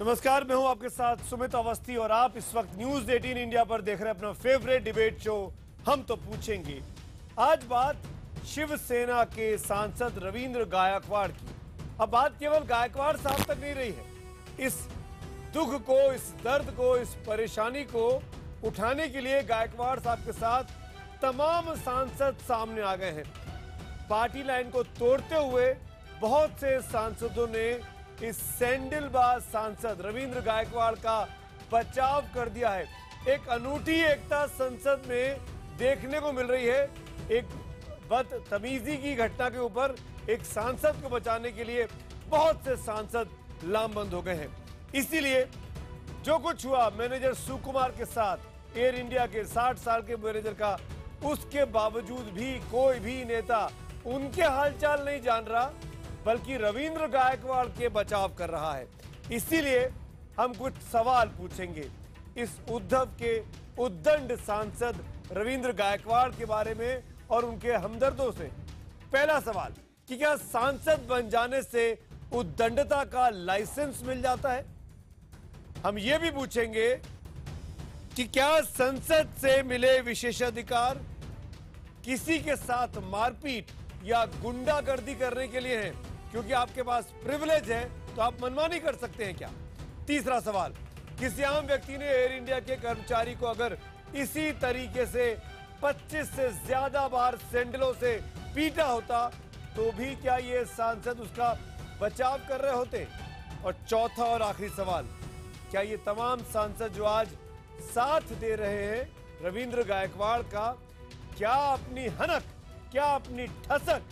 नमस्कार, मैं हूं आपके साथ सुमित अवस्थी और आप इस वक्त न्यूज 18 इंडिया पर देख रहे हैं अपना फेवरेट डिबेट शो हम तो पूछेंगे। आज बात शिवसेना के सांसद रविंद्र गायकवाड़ की। अब बात केवल गायकवाड़ साहब तक नहीं रही है। इस दुख को, इस दर्द को, इस परेशानी को उठाने के लिए गायकवाड़ साहब के साथ तमाम सांसद सामने आ गए हैं। पार्टी लाइन को तोड़ते हुए बहुत से सांसदों ने इस सैंडलबाज सांसद रविंद्र गायकवाड़ का बचाव कर दिया है। एक अनूठी एकता संसद में देखने को मिल रही है। एक बदतमीजी की घटना के ऊपर एक सांसद को बचाने के लिए बहुत से सांसद लामबंद हो गए हैं। इसीलिए जो कुछ हुआ मैनेजर सुकुमार के साथ, एयर इंडिया के 60 साल के मैनेजर का, उसके बावजूद भी कोई भी नेता उनके हालचाल नहीं जान रहा, बल्कि रविंद्र गायकवाड़ के बचाव कर रहा है। इसीलिए हम कुछ सवाल पूछेंगे इस उद्धव के उद्दंड सांसद रविंद्र गायकवाड़ के बारे में और उनके हमदर्दों से। पहला सवाल कि क्या सांसद बन जाने से उद्दंडता का लाइसेंस मिल जाता है? हम ये भी पूछेंगे कि क्या संसद से मिले विशेषाधिकार किसी के साथ मारपीट या गुंडागर्दी करने के लिए है? क्योंकि आपके पास प्रिविलेज है तो आप मनमानी कर सकते हैं क्या? तीसरा सवाल, किसी आम व्यक्ति ने एयर इंडिया के कर्मचारी को अगर इसी तरीके से 25 से ज्यादा बार सैंडलों से पीटा होता तो भी क्या ये सांसद उसका बचाव कर रहे होते? और चौथा और आखिरी सवाल, क्या ये तमाम सांसद जो आज साथ दे रहे हैं रविंद्र गायकवाड़ का, क्या अपनी हनक, क्या अपनी ठसक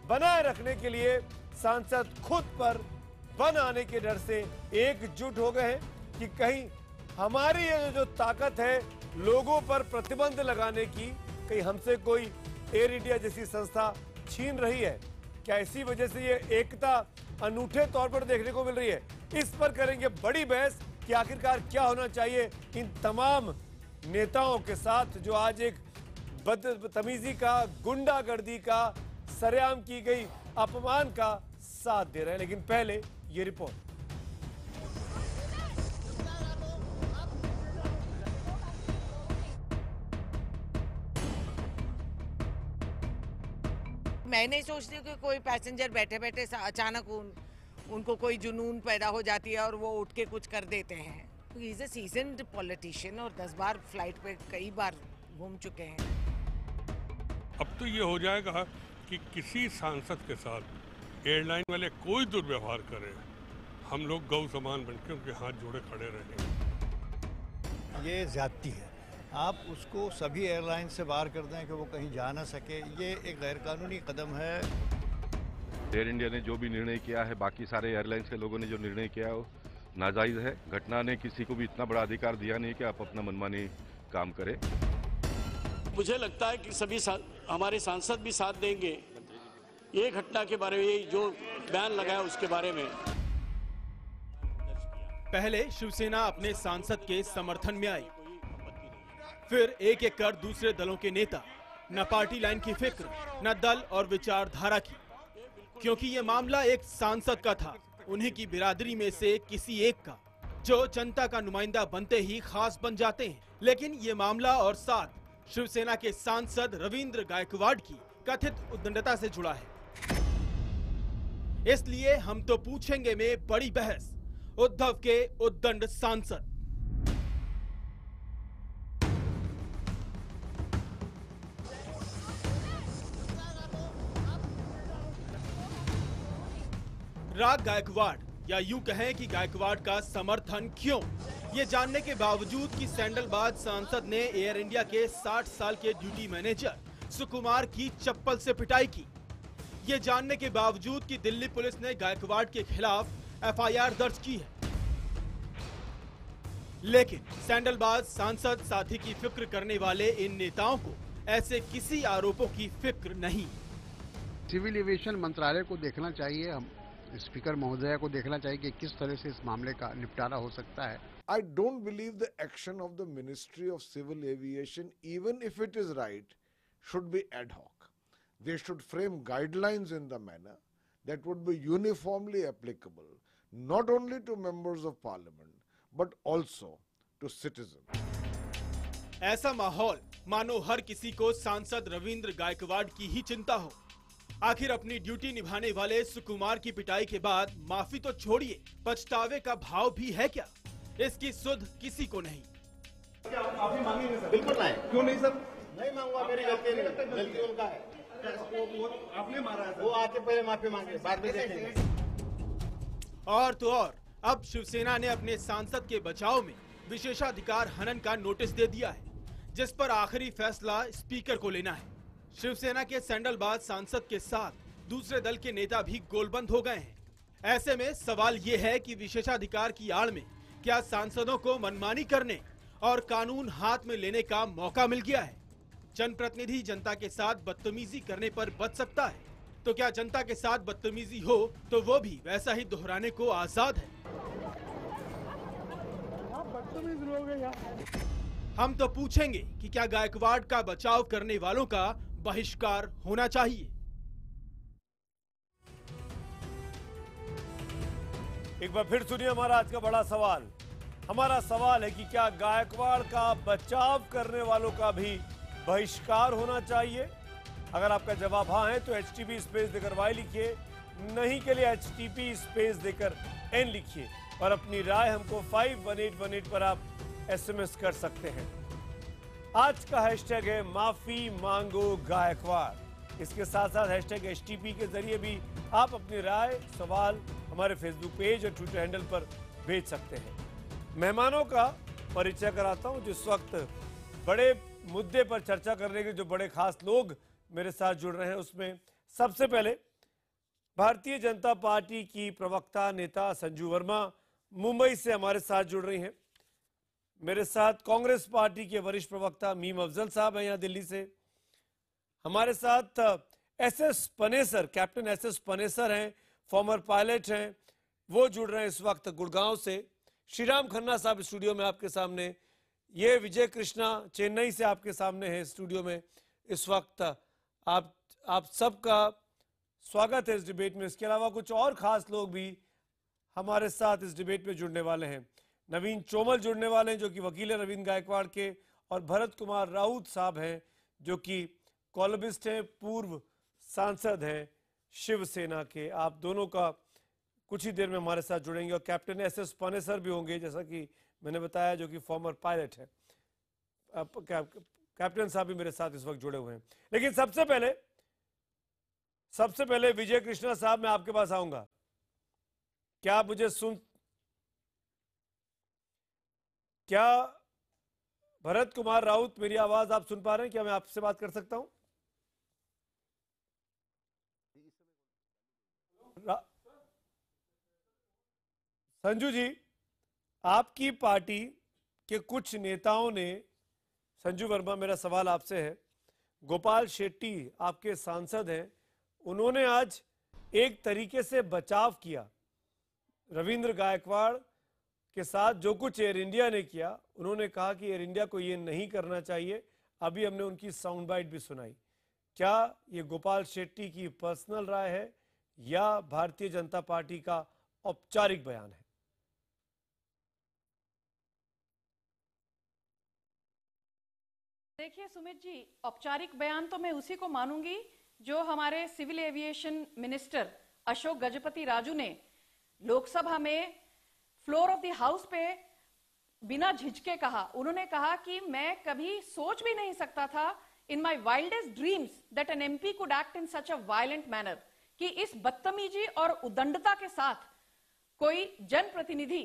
बनाए रखने के लिए सांसद खुद पर बन आने के डर से एकजुट हो गए हैं कि कहीं हमारी ये जो ताकत है लोगों पर प्रतिबंध लगाने की, कहीं हमसे कोई एयर इंडिया जैसी संस्था छीन रही है? क्या इसी वजह से ये एकता अनूठे तौर पर देखने को मिल रही है? इस पर करेंगे बड़ी बहस कि आखिरकार क्या होना चाहिए इन तमाम नेताओं के साथ जो आज एक बदतमीजी का, गुंडागर्दी का, सरेआम की गई अपमान का साथ दे रहे हैं। लेकिन पहले ये रिपोर्ट। मैं नहीं सोचती हूँ कि कोई पैसेंजर बैठे बैठे अचानक उनको कोई जुनून पैदा हो जाती है और वो उठ के कुछ कर देते हैं। He is a seasoned politician और 10 बार फ्लाइट पे कई बार घूम चुके हैं। अब तो ये हो जाएगा कि किसी सांसद के साथ एयरलाइन वाले कोई दुर्व्यवहार करे, हम लोग गौ समान बनकर उनके हाथ जोड़े खड़े रहेंगे। ये ज्यादती है। आप उसको सभी एयरलाइन से बाहर कर दें कि वो कहीं जा ना सके, ये एक गैरकानूनी कदम है। एयर इंडिया ने जो भी निर्णय किया है, बाकी सारे एयरलाइंस के लोगों ने जो निर्णय किया है वो नाजायज है। घटना ने किसी को भी इतना बड़ा अधिकार दिया नहीं कि आप अपना मनमानी काम करें। मुझे लगता है कि सभी हमारे सांसद भी साथ देंगे ये घटना के बारे में, जो बयान लगाया उसके बारे में। पहले शिवसेना अपने सांसद के समर्थन में आई, फिर एक एक कर दूसरे दलों के नेता, न पार्टी लाइन की फिक्र, न दल और विचारधारा की, क्योंकि ये मामला एक सांसद का था, उन्हीं की बिरादरी में से किसी एक का, जो जनता का नुमाइंदा बनते ही खास बन जाते हैं। लेकिन ये मामला और साथ शिवसेना के सांसद रविंद्र गायकवाड़ की कथित उद्दंडता से जुड़ा है। इसलिए हम तो पूछेंगे में बड़ी बहस, उद्धव के उद्दंड सांसद। राग गायकवाड़, या यूं कहें कि गायकवाड़ का समर्थन क्यों, ये जानने के बावजूद कि सैंडलबाज सांसद ने एयर इंडिया के 60 साल के ड्यूटी मैनेजर सुकुमार की चप्पल से पिटाई की, ये जानने के बावजूद कि दिल्ली पुलिस ने गायकवाड़ के खिलाफ एफआईआर दर्ज की है, लेकिन सैंडलबाज सांसद साथी की फिक्र करने वाले इन नेताओं को ऐसे किसी आरोपों की फिक्र नहीं। सिविल एविएशन मंत्रालय को देखना चाहिए, हम स्पीकर महोदया को देखना चाहिए कि किस तरह से इस मामले का निपटारा हो सकता है। I don't believe the action of the Ministry of Civil Aviation, even if it is right, should be ad hoc. They should frame guidelines in the manner that would be uniformly applicable not only to members of parliament, but also to citizens. ऐसा माहौल मानो हर किसी को सांसद रविंद्र गायकवाड़ की ही चिंता हो। आखिर अपनी ड्यूटी निभाने वाले सुकुमार की पिटाई के बाद माफी तो छोड़िए, पछतावे का भाव भी है क्या? इसकी सुध किसी को नहीं। माफी मांगेंगे सर? बिल्कुल नहीं। क्यों नहीं सर? नहीं मांगूंगा, मेरी गलती उनका है। वो आपने मारा है, वो आके पहले माफी मांगे, बाद में देखेंगे। और तो और अब शिवसेना ने अपने सांसद के बचाव में विशेषाधिकार हनन का नोटिस दे दिया है, जिस पर आखिरी फैसला स्पीकर को लेना है। शिवसेना के सैंडलबाज सांसद के साथ दूसरे दल के नेता भी गोलबंद हो गए हैं। ऐसे में सवाल ये है कि विशेषाधिकार की आड़ में क्या सांसदों को मनमानी करने और कानून हाथ में लेने का मौका मिल गया है? जनप्रतिनिधि जनता के साथ बदतमीजी करने पर बच सकता है, तो क्या जनता के साथ बदतमीजी हो तो वो भी वैसा ही दोहराने को आजाद है? हम तो पूछेंगे कि क्या गायकवाड़ का बचाव करने वालों का बहिष्कार होना चाहिए? एक बार फिर सुनिए हमारा आज का बड़ा सवाल। हमारा सवाल है कि क्या गायकवाड़ का बचाव करने वालों का भी बहिष्कार होना चाहिए? अगर आपका जवाब हाँ है तो HTP स्पेस देकर Y लिखिए, नहीं के लिए HTP स्पेस देकर N लिखिए और अपनी राय हमको 51818 पर आप SMS कर सकते हैं। आज का हैशटैग है माफी मांगो गायकवाड़। इसके साथ साथ हैशटैग HTP के जरिए भी आप अपनी राय, सवाल हमारे फेसबुक पेज और ट्विटर हैंडल पर भेज सकते हैं। मेहमानों का परिचय कराता हूं। जिस वक्त बड़े मुद्दे पर चर्चा करने के जो बड़े खास लोग मेरे साथ जुड़ रहे हैं, उसमें सबसे पहले भारतीय जनता पार्टी की प्रवक्ता नेता संजू वर्मा मुंबई से हमारे साथ जुड़ रही हैं। मेरे साथ कांग्रेस पार्टी के वरिष्ठ प्रवक्ता मीम अफजल साहब हैं यहाँ दिल्ली से। हमारे साथ SS Panesar, captain SS Panesar हैं, फॉर्मर पायलट हैं, वो जुड़ रहे हैं इस वक्त गुड़गांव से। श्रीराम खन्ना साहब स्टूडियो में आपके सामने, ये विजय कृष्णा चेन्नई से आपके सामने है स्टूडियो में इस वक्त। आप सबका स्वागत है इस डिबेट में। इसके अलावा कुछ और खास लोग भी हमारे साथ इस डिबेट में जुड़ने वाले हैं। नवीन चोमल जुड़ने वाले हैं जो कि वकील है रविंद्र गायकवाड़ के, और भरत कुमार राउत साहब हैं जो कि कॉलमिस्ट हैं, पूर्व सांसद हैं शिवसेना के। आप दोनों का कुछ ही देर में हमारे साथ जुड़ेंगे। और कैप्टन SS पनेसर भी होंगे, जैसा कि मैंने बताया, जो कि फॉर्मर पायलट है। कैप्टन साहब भी मेरे साथ इस वक्त जुड़े हुए हैं। लेकिन सबसे पहले विजय कृष्णा साहब, मैं आपके पास आऊंगा। क्या आप मुझे क्या भरत कुमार राउत, मेरी आवाज आप सुन पा रहे हैं? क्या मैं आपसे बात कर सकता हूं? संजू जी, आपकी पार्टी के कुछ नेताओं ने, संजू वर्मा मेरा सवाल आपसे है, गोपाल शेट्टी आपके सांसद हैं, उन्होंने आज एक तरीके से बचाव किया रविंद्र गायकवाड़ के साथ। जो कुछ एयर इंडिया ने किया, उन्होंने कहा कि एयर इंडिया को ये नहीं करना चाहिए। अभी हमने उनकी साउंड बाइट भी सुनाई। क्या ये गोपाल शेट्टी की पर्सनल राय है या भारतीय जनता पार्टी का औपचारिक बयान है? देखिए सुमित जी, औपचारिक बयान तो मैं उसी को मानूंगी जो हमारे civil aviation minister Ashok Gajapathi Raju ने लोकसभा में फ्लोर ऑफ द हाउस पे बिना झिझके कहा। उन्होंने कहा कि मैं कभी सोच भी नहीं सकता था in my wildest dreams that an MP could act in such a violent manner, कि इस बदतमीजी और उदंडता के साथ कोई जनप्रतिनिधि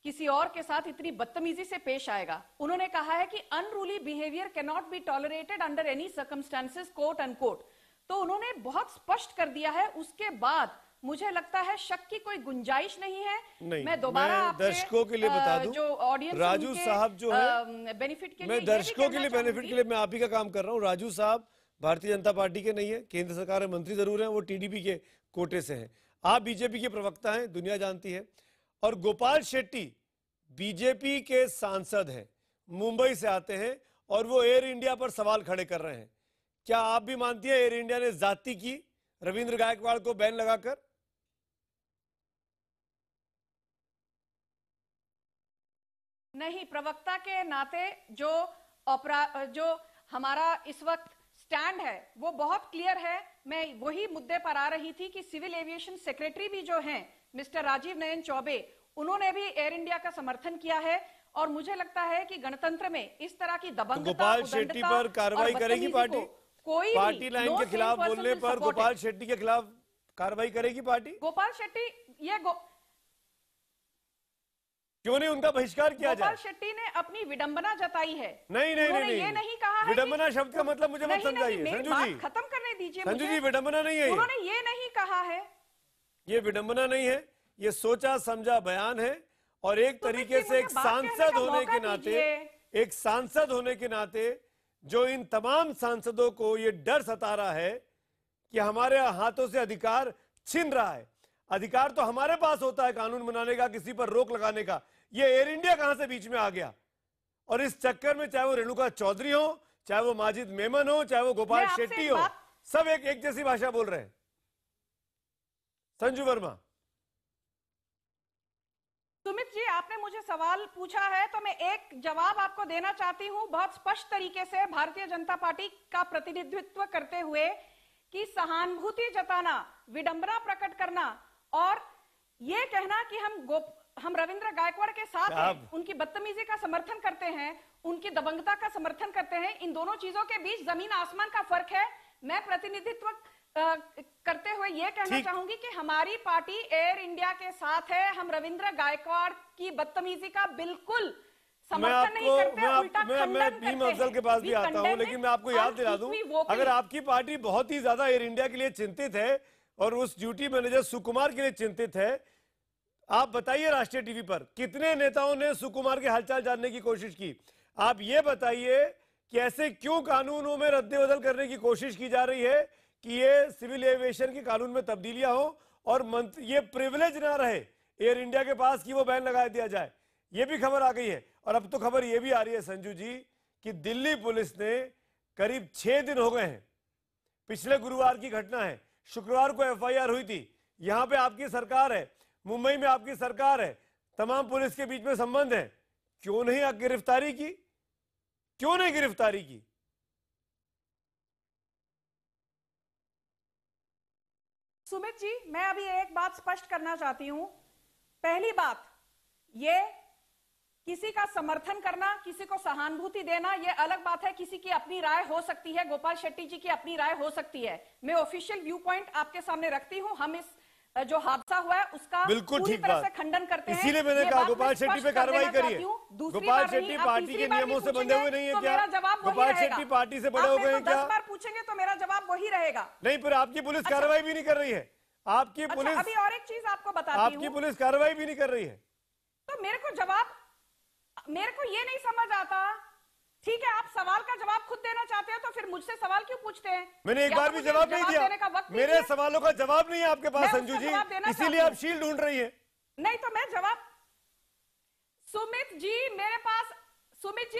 किसी और के साथ इतनी बदतमीजी से पेश आएगा। उन्होंने कहा है कि unruly behaviour can not be tolerated under any circumstances, quote unquote. तो उन्होंने बहुत स्पष्ट कर दिया है। उसके बाद मुझे लगता है शक की कोई गुंजाइश नहीं है। मैं दोबारा आपसे दर्शकों के लिए बता दूं, जो ऑडियंस राजू साहब जो है बेनिफिट के लिए, मैं दर्शकों के लिए बेनिफिट के लिए मैं आप ही का काम कर रहा हूं। राजू साहब भारतीय जनता पार्टी के नहीं है, केंद्र सरकार में मंत्री जरूर हैं, वो TDP के कोटे से हैं। आप बीजेपी के प्रवक्ता हैं, दुनिया जानती है। और गोपाल शेट्टी बीजेपी के सांसद हैं, मुंबई से आते हैं और वो एयर इंडिया पर सवाल खड़े कर रहे हैं। क्या आप भी मानती हैं एयर इंडिया ने जाती की रविंद्र गायकवाड़ को बैन लगाकर? नहीं, प्रवक्ता के नाते जो हमारा इस वक्त स्टैंड है वो बहुत क्लियर है। मैं वही मुद्दे पर आ रही थी कि सिविल एविएशन सेक्रेटरी भी जो हैं मिस्टर राजीव नयन चौबे, उन्होंने भी एयर इंडिया का समर्थन किया है। और मुझे लगता है कि गणतंत्र में इस तरह की दबंगता, गोपाल शेट्टी पर कार्रवाई करेगी पार्टी? कोई पार्टी लाइन के खिलाफ बोलने पर गोपाल शेट्टी के खिलाफ कार्रवाई करेगी पार्टी? गोपाल शेट्टी क्यों नहीं उनका बहिष्कार किया जाए? गोपाल शेट्टी ने अपनी विडंबना जताई है। नहीं, ये नहीं कहा है विडंबना शब्द का मतलब मुझे मत समझाइए संजू जी। खत्म करने दीजिए। संजू जी, विडंबना नहीं है। उन्होंने ये नहीं कहा है, ये विडंबना नहीं है, ये सोचा समझा बयान है। और एक तरीके से एक सांसद होने के नाते जो इन तमाम सांसदों को ये डर सता रहा है कि हमारे हाथों से अधिकार छिन रहा है। अधिकार तो हमारे पास होता है कानून बनाने का, किसी पर रोक लगाने का। ये एयर इंडिया कहां से बीच में आ गया? और इस चक्कर में चाहे वो रेणुका चौधरी हो, चाहे वो माजिद मेमन हो, चाहे वो गोपाल शेट्टी हो, सब एक जैसी भाषा बोल रहे हैं। संजू वर्मा। सुमित जी, आपने मुझे सवाल पूछा है तो मैं एक जवाब आपको देना चाहती हूं बहुत स्पष्ट तरीके से, भारतीय जनता पार्टी का प्रतिनिधित्व करते हुए, कि सहानुभूति जताना, विडंबना प्रकट करना और ये कहना कि हम रविंद्र गायकवाड़ के साथ हैं, उनकी बदतमीजी का समर्थन करते हैं, उनकी दबंगता का समर्थन करते हैं, इन दोनों चीजों के बीच जमीन आसमान का फर्क है। मैं प्रतिनिधित्व करते हुए ये कहना चाहूंगी कि हमारी पार्टी एयर इंडिया के साथ है। हम रविंद्र गायकवाड़ की बदतमीजी का बिल्कुल समर्थन नहीं करते, उल्टा खंडन करते हैं। भीम अफजल के पास भी आता हूं, लेकिन मैं आपको याद दिला दूं, अगर आपकी पार्टी बहुत ही ज्यादा एयर इंडिया के लिए चिंतित है और उस ड्यूटी मैनेजर सुकुमार के लिए चिंतित है, आप बताइए राष्ट्रीय टीवी पर कितने नेताओं ने सुकुमार के हालचाल जानने की कोशिश की? आप ये बताइए कि ऐसे क्यों कानूनों में रद्द-ए-बदल करने की कोशिश की जा रही है कि ये सिविल एविएशन के कानून में तब्दीलियां हो और ये प्रिविलेज ना रहे एयर इंडिया के पास कि वो बैन लगा दिया जाए। ये भी खबर आ गई है। और अब तो खबर ये भी आ रही है संजू जी कि दिल्ली पुलिस ने करीब 6 दिन हो गए हैं, पिछले गुरुवार की घटना है, शुक्रवार को एफआईआर हुई थी, यहां पे आपकी सरकार है, मुंबई में आपकी सरकार है, तमाम पुलिस के बीच में संबंध है, क्यों नहीं गिरफ्तारी की? क्यों नहीं गिरफ्तारी की? सुमित जी, मैं अभी एक बात स्पष्ट करना चाहती हूं। पहली बात, ये किसी का समर्थन करना, किसी को सहानुभूति देना, ये अलग बात है। किसी की अपनी राय हो सकती है, गोपाल शेट्टी जी की अपनी राय हो सकती है। मैं ऑफिशियल व्यू पॉइंट आपके सामने रखती हूं। हम इस जो हादसा हुआ है उसका बिल्कुल पूरी ठीक तरह बात से खंडन करते हैं। इसीलिए मैंने कहा गोपाल शेट्टी पे कार्रवाई करिए। गोपाल शेट्टी पार्टी के नियमों से बंधे हुए नहीं है क्या? गोपाल शेट्टी पार्टी से बड़े हो गए हैं क्या? 10 बार पूछेंगे तो मेरा जवाब वही रहेगा। नहीं, पर आपकी पुलिस कार्रवाई भी नहीं कर रही है। आपकी पुलिस अभी और एक चीज आपको बताती हूँ, आपकी पुलिस कार्रवाई भी नहीं कर रही है। तो मेरे को ये नहीं समझ आता। ठीक है, आप सवाल का जवाब खुद देना चाहते हो तो फिर मुझसे सवाल क्यों पूछते हैं? मैंने एक बार भी जवाब नहीं दिया। मेरे सवालों का जवाब नहीं है आपके पास संजू जी, इसीलिए आप शील्ड ढूंढ रही है। नहीं तो मैं जवाब, सुमित जी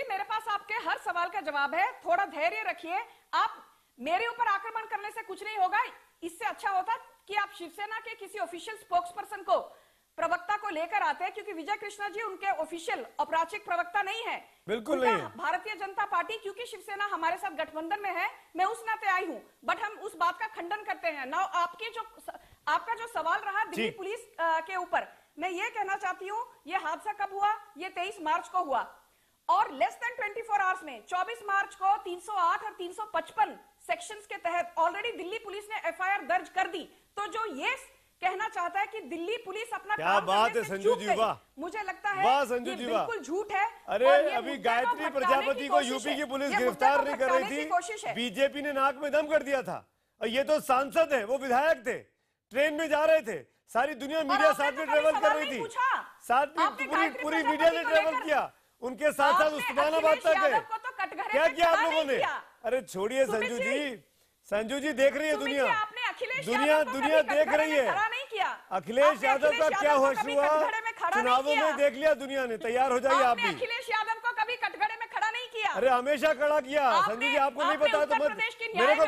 मेरे पास आपके हर सवाल का जवाब है। थोड़ा धैर्य रखिए। आप मेरे ऊपर आक्रमण करने से कुछ नहीं होगा। इससे अच्छा होता कि आप शिवसेना के किसी ऑफिशियल स्पोक्स पर्सन को, प्रवक्ता को लेकर आते हैं, क्योंकि विजय कृष्णा जी उनके ऑफिशियल औपचारिक प्रवक्ता नहीं है। बिल्कुल नहीं है। भारतीय जनता पार्टी, क्योंकि शिवसेना हमारे साथ गठबंधन में है, मैं उस नाते आई हूं, बट हम उस बात का खंडन करते हैं। ना आपका जो सवाल रहा दिल्ली पुलिस के ऊपर, मैं ये कहना चाहती हूँ, ये हादसा कब हुआ? ये 23 मार्च को हुआ और लेस देन 24 आवर्स में 24 मार्च को 308 और 355 सेक्शंस के तहत ऑलरेडी दिल्ली पुलिस ने एफआईआर दर्ज कर दी। तो जो ये कहना चाहता है कि दिल्ली पुलिस अपना क्या बात है संजू जी, वाह, मुझे लगता है संजू जी बिल्कुल झूठ है। अरे अभी गायत्री प्रजापति को यूपी की पुलिस गिरफ्तार नहीं कर रही थी, बीजेपी ने नाक में दम कर दिया था। और ये तो सांसद है, वो विधायक थे, ट्रेन में जा रहे थे, सारी दुनिया मीडिया साथ में ट्रेवल कर रही थी, साथ में पूरी मीडिया ने ट्रेवल किया, उनके साथ साथ उस्मानाबाद तक गए। क्या किया आप लोगों ने? अरे छोड़िए संजू जी देख रही है दुनिया देख रही है। अखिलेश यादव का क्या होश हुआ चुनावों में, देख लिया दुनिया ने। तैयार हो जाइए आप भी। अखिलेश यादव को कभी कटघरे में खड़ा नहीं किया। अरे हमेशा खड़ा किया संजू जी, आपको नहीं पता तो मत, मेरे को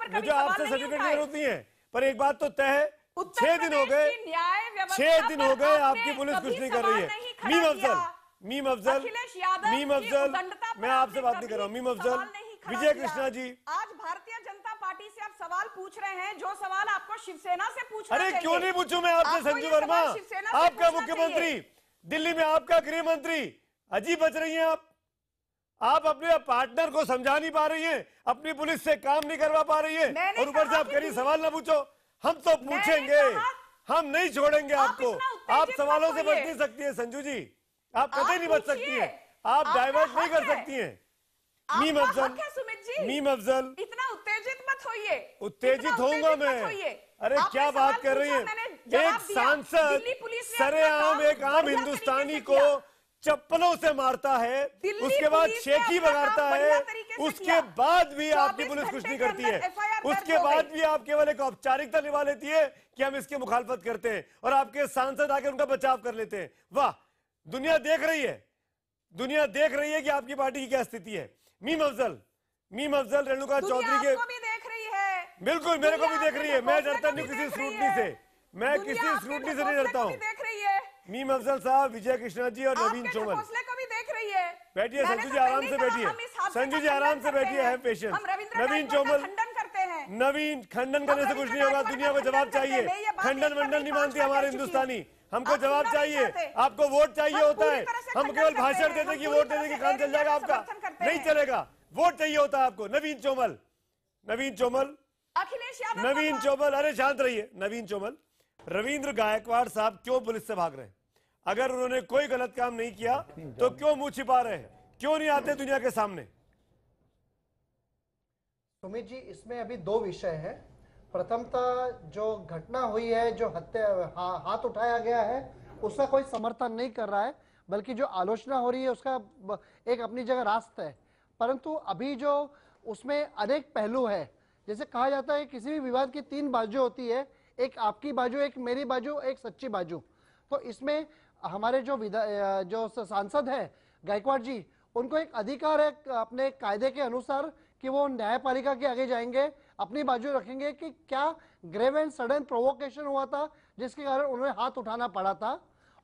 मुझे आपसे सर्टिफिकेट की जरूरत नहीं है। पर एक बात तो तय है, 6 दिन हो गए, 6 दिन हो गए आपकी पुलिस कुछ नहीं कर रही है। मीम अफजल, अखिलेश यादव मीम की अफजल, उद्दंडता पर मैं आपसे आपने बात नहीं कर रहा हूँ। मीम कभी अफजल, सवाल नहीं खड़ा विजय किया। कृष्णा जी, आज भारतीय जनता पार्टी से आप सवाल पूछ रहे हैं जो सवाल आपको शिवसेना से पूछना अरे चाहिए। क्यों नहीं पूछूं मैं आपसे? आपको संजू ये वर्मा, सवाल शिवसेना से आपका पूछना मुख्यमंत्री, चाहिए। दिल्ली में आपका गृह मंत्री, अजीब बच रही हैं आप अपने पार्टनर को समझा नहीं पा रही हैं, अपनी पुलिस से काम नहीं करवा पा रही है, और ऊपर से आप कह रही सवाल ना पूछो। हम तो पूछेंगे, हम नहीं छोड़ेंगे आपको। आप सवालों से बच नहीं सकती है संजू जी, आप कभी नहीं बच सकती हैं, आप डाइवर्ट नहीं कर सकती हैं। मीम अफजल, मीम अफजल, इतना उत्तेजित मत होइए। उत्तेजित होऊंगा मैं? अरे क्या बात कर रही हैं? एक सांसद सरेआम एक आम हिंदुस्तानी को चप्पलों से मारता है, उसके बाद शेखी बगाड़ता है, उसके बाद भी आपकी पुलिस कुछ नहीं करती है, उसके बाद भी आप केवल एक औपचारिकता निभा लेती है कि हम इसकी मुखालफत करते हैं, और आपके सांसद आके उनका बचाव कर लेते हैं। वाह, दुनिया देख रही है, दुनिया देख रही है कि आपकी पार्टी की क्या स्थिति है। मीम अफजल, रेणुका चौधरी के देख रही है, बिल्कुल मेरे को भी देख रही है। मैं डरता नहीं किसी स्क्रूटनी से, मैं किसी स्क्रूटनी से नहीं डरता हूँ। मीम अफजल साहब, विजय कृष्णा जी और नवीन चोमल को भी देख रही है। बैठिए संजू जी, आराम से बैठिए, संजू जी आराम से बैठिए, है पेशेंस। नवीन चोमल, नवीन खंडन करने से कुछ नहीं होगा, दुनिया को जवाब चाहिए। खंडन वंडन नहीं मानती हमारे हिंदुस्तानी, हमको जवाब चाहिए। आपको वोट चाहिए होता है, हम केवल भाषण देते कि वोट देने की काम चल जाएगा आपका, नहीं चलेगा। वोट चाहिए होता है आपको। नवीन चोमल, अखिलेश यादव, नवीन चोमल, अरे शांत रहिए। नवीन चोमल, रविंद्र गायकवाड़ साहब क्यों पुलिस से भाग रहे हैं? अगर उन्होंने कोई गलत काम नहीं किया तो क्यों मुंह छिपा रहे हैं? क्यों नहीं आते दुनिया के सामने? सुमित जी, इसमें अभी दो विषय है। प्रथमतः जो घटना हुई है, जो हत्या हाथ उठाया गया है, उसका कोई समर्थन नहीं कर रहा है, बल्कि जो आलोचना हो रही है उसका एक अपनी जगह रास्ता है। परंतु अभी जो उसमें अनेक पहलू है, जैसे कहा जाता है किसी भी विवाद की तीन बाजू होती है, एक आपकी बाजू, एक मेरी बाजू, एक सच्ची बाजू। तो इसमें हमारे जो सांसद है गायकवाड़ जी, उनको एक अधिकार है अपने कायदे के अनुसार कि वो न्यायपालिका के आगे जाएंगे, अपनी बाजू रखेंगे कि क्या ग्रेव एंड सडन प्रोवोकेशन हुआ था जिसके कारण उन्हें हाथ उठाना पड़ा था,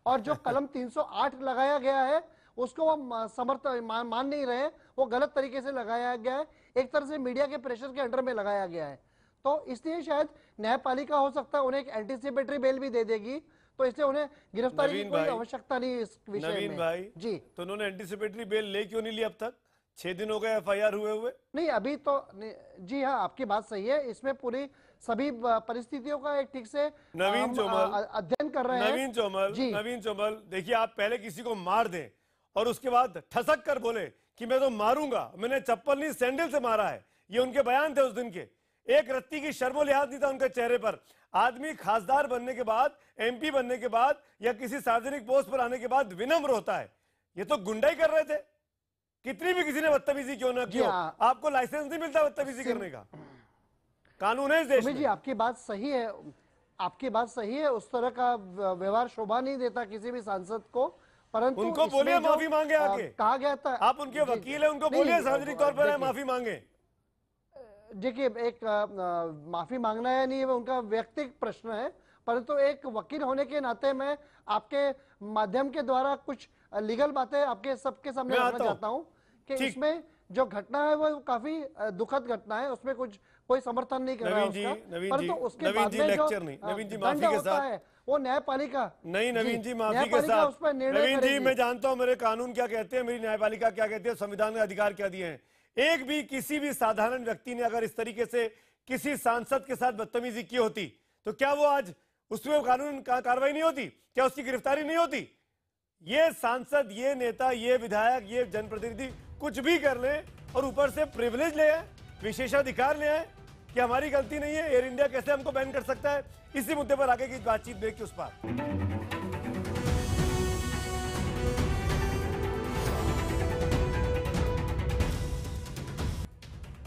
और जो कलम 308 लगाया गया है उसको वो समर्थन मान नहीं रहे, वो गलत तरीके से लगाया गया है, एक तरह से मीडिया के प्रेशर के अंडर में लगाया गया है। तो इसलिए शायद न्यायपालिका हो सकता है उन्हें एक एंटीसिपेटरी बेल भी दे देगी, तो इसलिए उन्हें गिरफ्तारी की कोई आवश्यकता नहीं इस विषय में। नवीन भाई जी, तो उन्होंने एंटीसिपेटरी बेल ले क्यों नहीं ली अब तक? 6 दिन हो गए एफआईआर हुए। नहीं, अभी तो जी हाँ, आपकी बात सही है। इसमें पूरी सभी परिस्थितियों का एक ठीक से नवीन चोमल अध्ययन कर रहे हैं। नवीन चोमल, देखिए, आप पहले किसी को मार दें और उसके बाद ठसक कर बोले कि मैं तो मारूंगा, मैंने चप्पल नहीं सैंडल से मारा है, ये उनके बयान थे उस दिन के। एक रत्ती की शर्मो लिहाज नहीं था उनके चेहरे पर। आदमी खासदार बनने के बाद, एमपी बनने के बाद, या किसी सार्वजनिक पोस्ट पर आने के बाद विनम्र होता है। ये तो गुंडाई कर रहे थे, कितनी भी किसी ने बदतमीजी क्यों ना की, आपको लाइसेंस नहीं मिलता बदतमीजी करने का, कानून है इस देश में। जी, आपकी बात सही है, आपकी बात सही है। उस तरह का व्यवहार शोभा नहीं देता किसी भी सांसद को, परंतु उनको बोलिए माफी मांगे आके, कहा गया था। आप उनके वकील है, उनको बोलिए सार्वजनिक तौर पर माफी मांगे। देखिए, एक माफी मांगना है नहीं, वो उनका व्यक्तिगत प्रश्न है, परंतु एक वकील होने के नाते मैं आपके माध्यम के द्वारा कुछ लीगल बातें आपके सबके सामने रखना चाहता हूं कि इसमें जो घटना है वो काफी दुखद घटना है, उसमें कोई समर्थन नहीं कर रहा है उसका, परंतु उसके बाद में जो दंड होता है वो न्यायपालिका नहीं। नवीन जी, माफी के साथ, नवीन जी, मैं जानता हूं मेरे कानून क्या कहते हैं, मेरी न्यायपालिका क्या कहती है, संविधान में अधिकार क्या दिए हैं। एक भी किसी भी साधारण व्यक्ति ने अगर इस तरीके से किसी सांसद के साथ बदतमीजी की होती तो क्या वो आज उसमें कानून कार्रवाई नहीं होती? क्या उसकी गिरफ्तारी नहीं होती? ये सांसद, ये नेता, ये विधायक, ये जनप्रतिनिधि कुछ भी कर ले और ऊपर से प्रिविलेज ले आए, विशेषाधिकार ले आए कि हमारी गलती नहीं है, एयर इंडिया कैसे हमको बैन कर सकता है। इसी मुद्दे पर आगे की बातचीत देखिए उस पर।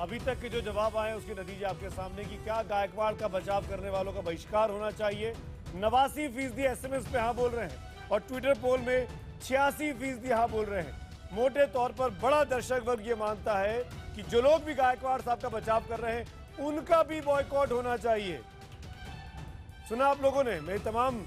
अभी तक के जो जवाब आए उसके नतीजे आपके सामने कि क्या गायकवाड़ का बचाव करने वालों का बहिष्कार होना चाहिए। 89% एसएमएस पे हाँ बोल रहे हैं और ट्विटर पोल में 86% हाँ बोल रहे हैं। मोटे तौर पर बड़ा दर्शक वर्ग ये मानता है कि जो लोग भी गायकवाड़ साहब का बचाव कर रहे हैं उनका भी बॉयकॉट होना चाहिए। सुना आप लोगों ने, मेरी तमाम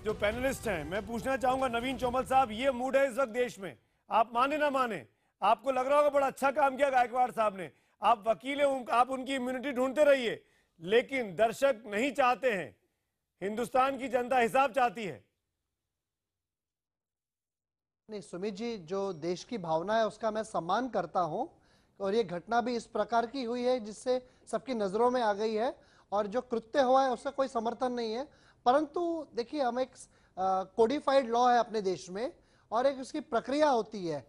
जो पैनलिस्ट हैं, मैं पूछना चाहूंगा नवीन चौमल साहब, ये मूड है इस वक्त देश में, आप माने ना माने, आपको लग रहा होगा बड़ा अच्छा काम किया गायकवाड़ साहब ने, आप वकील हैं, आप उनकी इम्यूनिटी ढूंढते रहिए, लेकिन दर्शक नहीं चाहते हैं, हिंदुस्तान की जनता हिसाब चाहती है। नहीं सुमित जी, जो देश की भावना है उसका मैं सम्मान करता हूं, और ये घटना भी इस प्रकार की हुई है जिससे सबकी नजरों में आ गई है, और जो कृत्य हुआ है उसका कोई समर्थन नहीं है। परंतु देखिए, हम एक कोडिफाइड लॉ है अपने देश में और एक उसकी प्रक्रिया होती है,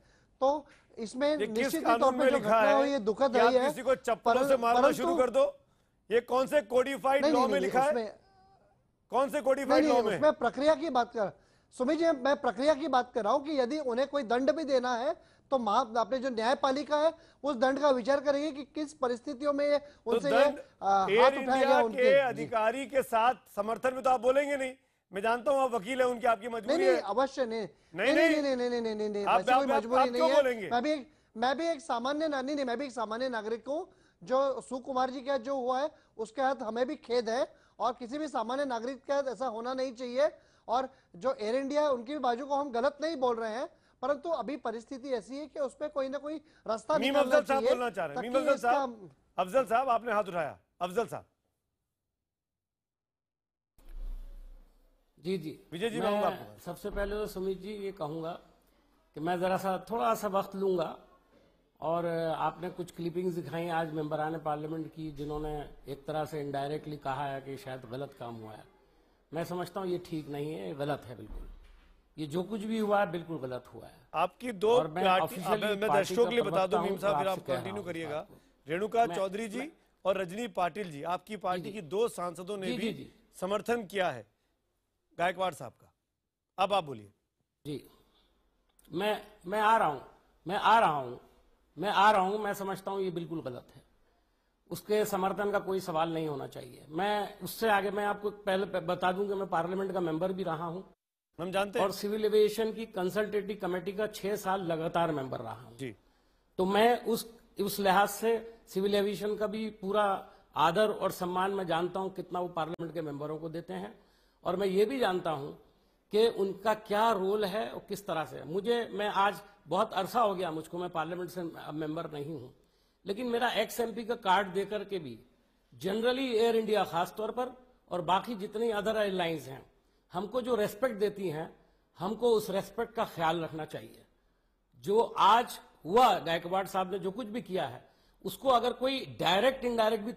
तो इसमें निश्चित तौर पर जो घटना हुई है दुखद रही है। किसी को चप्पलों से मारना शुरू कर दो, ये कौन से कोडिफाइड लॉ में लिखा है? कौन से कोडिफाइड लॉ में? उसमें प्रक्रिया की बात कर सुमित जी, मैं प्रक्रिया की बात कर रहा हूं कि यदि उन्हें कोई दंड भी देना है तो अपने जो न्यायपालिका है उस दंड का विचार करेगी कि किस परिस्थितियों में उनसे तो हाथ उठाया गया उनके अधिकारी के साथ समर्थन में तो आप बोलेंगे नहीं, मैं जानता हूं आप वकील है, उनकी आपकी मजबूरी है। अवश्य नहीं, ऐसी कोई मजबूरी नहीं है। मैं भी एक सामान्य नागरिक हूँ। जो सुकुमार जी का जो हुआ है उसके साथ हमें भी खेद है, और किसी भी सामान्य नागरिक के साथ ऐसा होना नहीं चाहिए। और जो एयर इंडिया है उनकी भी बाजू को हम गलत नहीं बोल रहे हैं, परंतु अभी परिस्थिति ऐसी है कि उसमें कोई ना कोई रास्ता निकालना चाहिए। बोलना चाह रहे हैं अफजल साहब, आपने हाथ उठाया। अफजल साहब। जी जी विजय जी, मैं सबसे पहले तो सुमित जी ये कहूंगा कि मैं जरा सा थोड़ा सा वक्त लूंगा, और आपने कुछ क्लिपिंग्स दिखाई आज मेंबरान पार्लियामेंट की जिन्होंने एक तरह से इनडायरेक्टली कहा है कि शायद गलत काम हुआ है। मैं समझता हूँ ये ठीक नहीं है, गलत है बिल्कुल। ये जो कुछ भी हुआ है बिल्कुल गलत हुआ है। आपकी दो मैं दर्शकों के लिए बता दूं मीम साहब, फिर आप कंटिन्यू करिएगा। रेणुका चौधरी जी और रजनी पाटिल जी, आपकी पार्टी की दो सांसदों ने भी समर्थन किया है गायकवाड़ साहब का। अब आप बोलिए। जी, मैं आ रहा हूं। मैं समझता हूं ये बिल्कुल गलत है, उसके समर्थन का कोई सवाल नहीं होना चाहिए। मैं उससे आगे मैं आपको पहले बता दूं कि मैं पार्लियामेंट का मेंबर भी रहा हूं, हम जानते हैं, और सिविल एविएशन की कंसल्टेटिव कमेटी का 6 साल लगातार मेंबर रहा हूं जी। तो मैं उस लिहाज से सिविल एविएशन का भी पूरा आदर और सम्मान मैं जानता हूं कितना वो पार्लियामेंट के मेंबरों को देते हैं, और मैं ये भी जानता हूं कि उनका क्या रोल है और किस तरह से। मैं आज बहुत अरसा हो गया मुझको, मैं पार्लियामेंट से मेंबर नहीं हूं, लेकिन मेरा एक्स एमपी का कार्ड देकर के भी जनरली एयर इंडिया खास तौर पर और बाकी जितनी अदर एयरलाइंस हैं हमको जो रेस्पेक्ट देती हैं, हमको उस रेस्पेक्ट का ख्याल रखना चाहिए। जो आज हुआ, गायकवाड़ साहब ने जो कुछ भी किया है उसको अगर कोई डायरेक्ट इनडायरेक्ट भी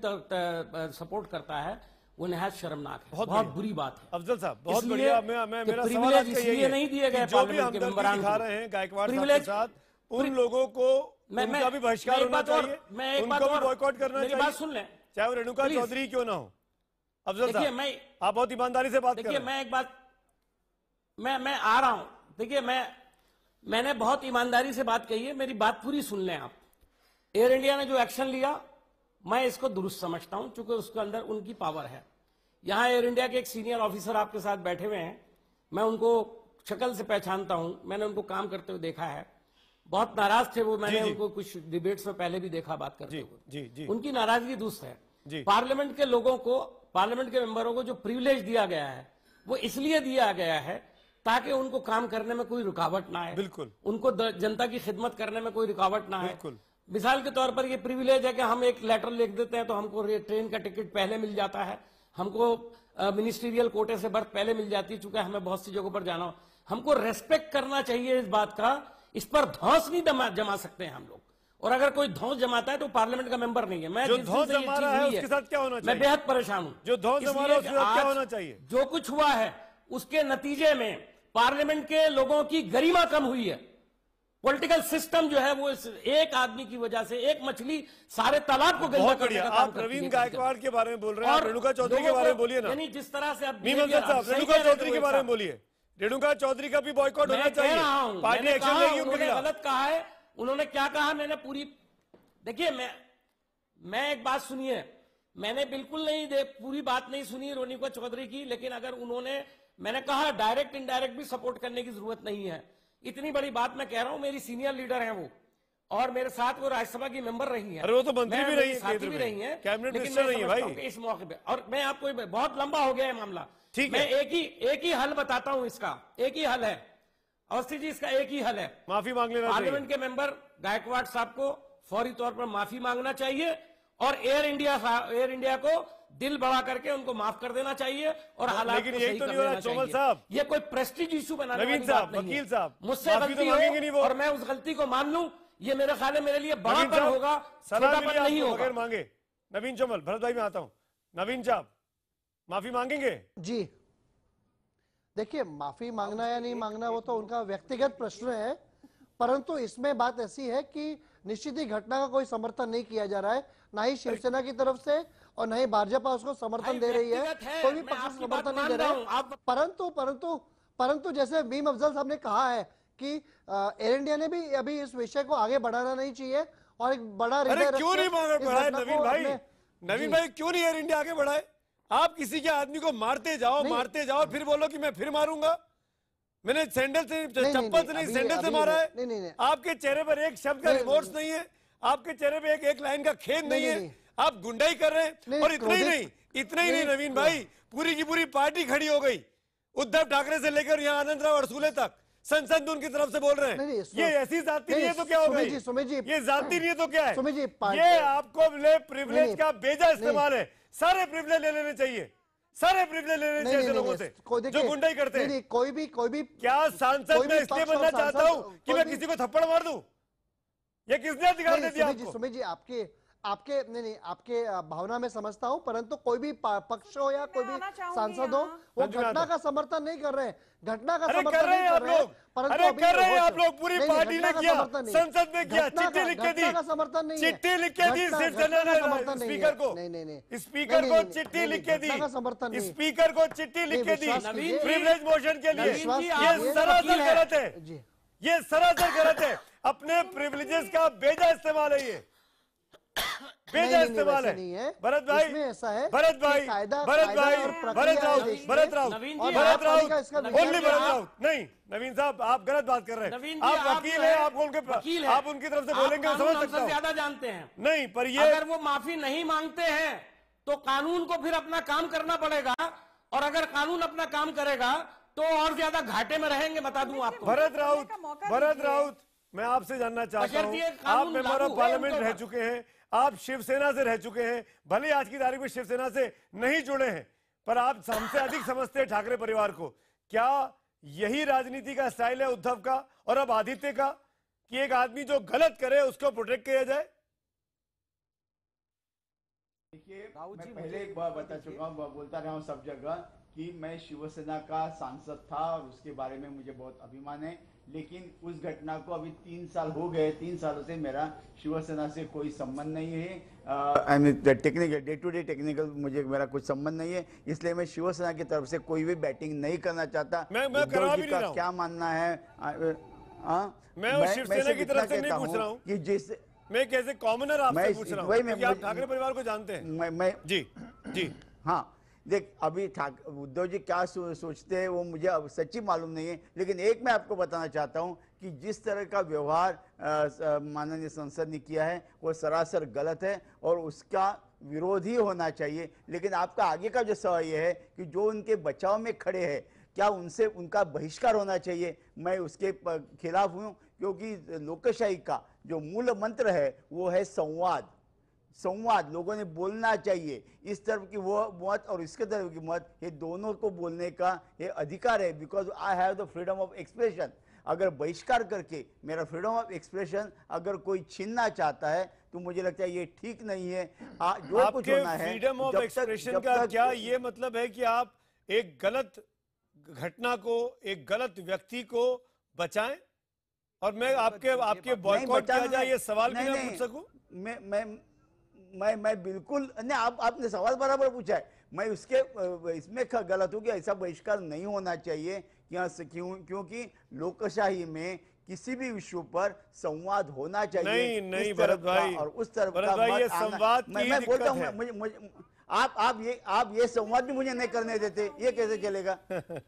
सपोर्ट करता है वो निहायत शर्मनाक है, बहुत बुरी बात है। अफजल साहब बहुत बढ़िया, मेरा सवाल आज का यही है नहीं दिए गए जो भी हमदर्दी दिखा रहे हैं गायकवाड़ साहब के साथ, उन लोगों को उनका भी बहिष्कार होना चाहिए, उनको भी बॉयकॉट करना चाहिए। बात सुन लें, चाहे वो रेणुका चौधरी क्यों ना हो। अफजल साहब, आप बहुत ईमानदारी से बात कर रहे हैं। मैं एक बात, मैं आ रहा हूं। देखिए, मैंने बहुत ईमानदारी से बात कही है, मेरी बात पूरी सुन लें आप। एयर इंडिया ने जो एक्शन लिया मैं इसको दुरुस्त समझता हूं, चूंकि उसके अंदर उनकी पावर है। यहां एयर इंडिया के एक सीनियर ऑफिसर आपके साथ बैठे हुए हैं, मैं उनको शक्ल से पहचानता हूं, मैंने उनको काम करते हुए देखा है। बहुत नाराज थे वो, मैंने उनको कुछ डिबेट्स में पहले भी देखा बात करते हुए। उनकी नाराजगी दुरुस्त है। पार्लियामेंट के लोगों को, पार्लियामेंट के मेंबरों को जो प्रिविलेज दिया गया है वो इसलिए दिया गया है ताकि उनको काम करने में कोई रुकावट ना आए, बिल्कुल उनको जनता की खिदमत करने में कोई रुकावट ना आए। मिसाल के तौर पर ये प्रिविलेज है कि हम एक लेटर लिख देते हैं तो हमको ट्रेन का टिकट पहले मिल जाता है, हमको मिनिस्ट्रियल कोटे से बर्थ पहले मिल जाती है, चूंकि हमें बहुत सी जगहों पर जाना हो। हमको रेस्पेक्ट करना चाहिए इस बात का, इस पर धौंस नहीं जमा सकते हैं हम लोग। और अगर कोई धौंस जमाता है तो पार्लियामेंट का मेंबर नहीं है। मैं जो धौंस जमा रहा है उसके साथ क्या होना चाहिए? मैं बेहद परेशान हूं। जो धौंस जमा रहा है उसके साथ क्या होना चाहिए? जो कुछ हुआ है उसके नतीजे में पार्लियामेंट के लोगों की गरिमा कम हुई है। पॉलिटिकल सिस्टम जो है वो एक आदमी की वजह से, एक मछली सारे तालाब को गंदा करने का काम आप प्रवीण गायकवाड़ के बारे में बोल रहे हैं, रेणुका चौधरी के बारे में बोलिए ना। यानी जिस तरह से अब रेणुका चौधरी के बारे में बोलिए। रेणुका चौधरी का भी बॉयकॉट होना चाहिए, पार्टी एक्शन लेगी उनके खिलाफ। गलत कहा है उन्होंने, क्या कहा मैंने पूरी देखिए, मैं एक बात सुनिए, मैंने बिल्कुल नहीं पूरी बात नहीं सुनी रेणुका चौधरी की, लेकिन अगर उन्होंने, मैंने कहा डायरेक्ट इनडायरेक्ट भी सपोर्ट करने की जरूरत नहीं है। इतनी बड़ी बात मैं कह रहा हूं, मेरी सीनियर लीडर हैं वो, और मेरे साथ वो राज्यसभा की मेंबर रही है। अरे वो तो मंत्री भी रही है, साथी केंद्र भी में रही है, कैबिनेट लेकिन मिनिस्टर मैं रही है समझता भाई हूं कि इस मौके पे, और मैं आपको बहुत लंबा हो गया है मामला, ठीक मैं है, एक ही हल बताता हूं, इसका एक ही हल है अवस्थी जी, इसका एक ही हल है, माफी मांग लेना चाहिए। पार्लियामेंट के मेंबर गायकवाड़ साहब को फौरी तौर पर माफी मांगना चाहिए और एयर इंडिया को दिल बढ़ा करके उनको माफ कर देना चाहिए और हालात लेकिन को यही सही तो कर नहीं हो रहा लेना चोमल चाहिए। साहब। ये कोई प्रेस्टीज इशू बनाने नवीन वाली साहब, बात नहीं वकील है। साहब, मुझसे माफी तो गलती मांगेंगे नहीं हो वो। और मैं उस गलती को मान लूं, ये मेरे ख्याल में मेरे लिए नवीन बड़ापन साहब, होगा, सलाह मिली छोटापन नहीं आपको होगा। बगैर मांगे। नवीन चोमल, भरत भाई मैं आता हूं। नवीन साहब माफी मांगेंगे? जी देखिए, माफी मांगना या नहीं मांगना वो तो उनका व्यक्तिगत प्रश्न है, परंतु इसमें बात ऐसी है कि निश्चित ही घटना का कोई समर्थन नहीं किया जा रहा है, ना ही शिवसेना की तरफ से और ना ही भाजपा उसको समर्थन दे रही है, कोई भी पक्ष समर्थन नहीं दे रहा है। परंतु परंतु परंतु जैसे बीम अफजल साहब ने कहा है कि एयर इंडिया ने भी अभी इस विषय को आगे बढ़ाना नहीं चाहिए और एक बड़ा अरे क्यों नहीं बढ़ाए नवीन भाई? नवीन भाई क्यों नहीं एयर इंडिया आगे बढ़ाए? आप किसी के आदमी को मारते जाओ फिर बोलो कि मैं फिर मारूंगा। मैंने सैंडल से, चप्पल से नहीं, सैंडल से मारा है। आपके चेहरे पर एक शब्द का रिमोर्स नहीं है, आपके चेहरे पे एक लाइन का खेद नहीं है, आप गुंडाई कर रहे हैं। और इतना ही नहीं नवीन भाई, पूरी की पूरी पार्टी खड़ी हो गई, उद्धव ठाकरे से लेकर यहाँ आनंद राव अड़सूले तक संसद उनकी तरफ से बोल रहे हैं। ये ऐसी जाति नहीं है तो क्या होगा? ये जाति नहीं है तो क्या है? ये आपको प्रिविलेज का बेजा इस्तेमाल है। सारे प्रिविलेज ले लेने चाहिए, सारे प्रिविलेज लेने चाहिए ऐसे लोगों से जो गुंडाई करते हैं। कोई भी क्या सांसद में इसलिए बनना चाहता हूं कि मैं किसी को थप्पड़ मार दूं? ये किसने अधिकार दे दिया आपको? सुमित जी, आपके भावना में समझता हूं, परंतु कोई भी पक्ष हो या कोई भी सांसद हो, वो घटना का समर्थन नहीं कर रहे हैं। घटना का समर्थन कर रहे हैं आप लोग, अरे कर रहे हैं आप लोग। पूरी पार्टी ने किया, संसद में किया, चिट्ठी लिख के दी, चिट्ठी लिख के दी शिवसेना ने स्पीकर को, स्पीकर को चिट्ठी लिख के दी, स्पीकर को चिट्ठी लिख के दी प्रिविलेज मोशन के लिए। ये सरासर गलत है, ये सरासर गलत है। अपने प्रिविलेजेस का बेजा इस्तेमाल है, ये बेजा इस्तेमाल है। भरत भाई, भरत राउत नहीं, नवीन साहब आप गलत बात कर रहे हैं। आप वकील हैं, आप उनकी तरफ से बोलेंगे समझ सकता हूं। ज्यादा जानते हैं नहीं, पर ये अगर वो माफी नहीं मांगते हैं तो कानून को फिर अपना काम करना पड़ेगा, और अगर कानून अपना काम करेगा तो और ज्यादा घाटे में रहेंगे, बता दूं आपको। भरत राउत मैं आपसे जानना चाहता हूं, आप मेंबर ऑफ पार्लियामेंट रह चुके हैं, आप शिवसेना से रह चुके हैं, भले आज की तारीख में शिवसेना से नहीं जुड़े हैं, पर आप हमसे अधिक समझते हैं ठाकरे परिवार को। क्या यही राजनीति का स्टाइल है उद्धव का और अब आदित्य का कि एक आदमी जो गलत करे उसको प्रोटेक्ट किया जाए? देखिए, मैं पहले एक बार बता चुका हूँ, बोलता रहा हूँ सब जगह कि मैं शिवसेना का सांसद था और उसके बारे में मुझे बहुत अभिमान है, लेकिन उस घटना को अभी 3 साल हो गए। 3 सालों से मेरा शिवसेना से कोई संबंध नहीं है। Technical day to day technical मुझे मेरा कुछ संबंध नहीं है, इसलिए मैं शिवसेना की तरफ से कोई भी बैटिंग नहीं करना चाहता। मैं करा भी नहीं रहा हूं। क्या मानना है? मैं शिवसेना की तरफ से नहीं पूछ रहा हूँ कि जैसे मैं कैसे कॉमनर आपसे पूछ रहा हूँ, क्योंकि आप ठाकरे परिवार को जानते हैं। मैं जी हाँ, देख अभी उद्धव जी क्या सोचते हैं वो मुझे अब सच्ची मालूम नहीं है, लेकिन एक मैं आपको बताना चाहता हूं कि जिस तरह का व्यवहार माननीय संसद ने किया है वो सरासर गलत है और उसका विरोध ही होना चाहिए। लेकिन आपका आगे का जो सवाल ये है कि जो उनके बचाव में खड़े हैं, क्या उनसे उनका बहिष्कार होना चाहिए? मैं उसके खिलाफ हूँ, क्योंकि लोकशाही का जो मूल मंत्र है वो है संवाद। लोगों ने बोलना चाहिए, इस तरफ की वो मत और इसके तरफ की मत, ये दोनों को बोलने का ये अधिकार है, because I have the freedom of expression. अगर बहिष्कार करके मेरा फ्रीडम ऑफ एक्सप्रेशन अगर कोई छीनना चाहता है तो मुझे लगता है ये ठीक नहीं है। जो कुछ होना है, फ्रीडम ऑफ एक्सप्रेशन का क्या ये मतलब है कि आप एक गलत घटना को, एक गलत व्यक्ति को बचाएं और मैं आपके बॉयकॉट किया जाए ये सवाल भी ना पूछ सकूं? मैं बिल्कुल नहीं, आपने सवाल बराबर पूछा है। मैं उसके इसमें गलत हूँ कि ऐसा बहिष्कार नहीं होना चाहिए, क्योंकि लोकशाही में किसी भी विषय पर संवाद होना चाहिए। नहीं भरत भाई, और उस तरफ का मत संवाद की मैं बोलता हूँ, आप ये संवाद भी मुझे नहीं करने देते, ये कैसे चलेगा?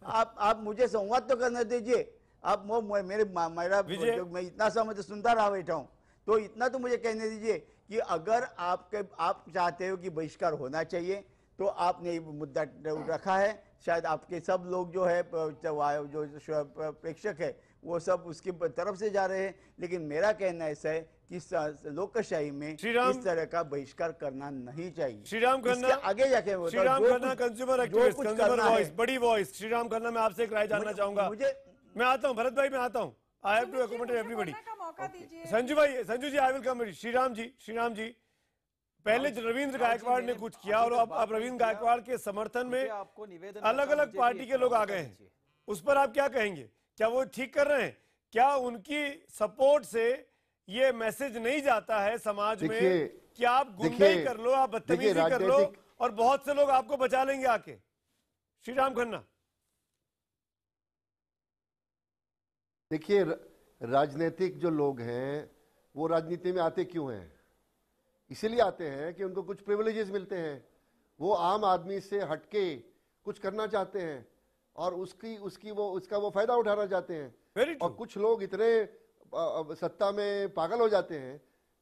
आप मुझे संवाद तो करने दीजिए। आप मेरा मैं इतना समय तो सुनता रहा बैठा हूँ, तो इतना तो मुझे कहने दीजिए कि अगर आप चाहते हो कि बहिष्कार होना चाहिए तो आपने ये मुद्दा रखा है, शायद आपके सब लोग जो है जो प्रेक्षक है वो सब उसकी तरफ से जा रहे हैं, लेकिन मेरा कहना ऐसा है कि लोकशाही में इस तरह का बहिष्कार करना नहीं चाहिए। श्रीराम खन्ना आगे जाके Shriram Khanna consumer activist, consumer voice, बड़ी वॉइस। श्रीराम खन्ना, मैं आपसे एक राय जानना चाहूंगा। मैं आता हूं भरत भाई, मैं आता हूं। I have to accommodate everybody. Sanju ji I will come. Shriram ji पहले रविंद्र गायकवाड़ ने कुछ किया और अब रविंद्र गायकवाड़ के समर्थन में अलग अलग पार्टी के लोग आ गए हैं, उस पर आप क्या कहेंगे? क्या वो ठीक कर रहे हैं? क्या उनकी सपोर्ट से ये मैसेज नहीं जाता है समाज में कि आप गुंडाई कर लो, आप बदतमीजी कर लो और बहुत से लोग आपको बचा लेंगे आके? श्रीराम खन्ना। देखिए, राजनीतिक जो लोग हैं वो राजनीति में आते क्यों हैं? इसीलिए आते हैं कि उनको कुछ प्रिविलेजेस मिलते हैं, वो आम आदमी से हटके कुछ करना चाहते हैं और उसका वो फायदा उठाना चाहते हैं। और कुछ लोग इतने सत्ता में पागल हो जाते हैं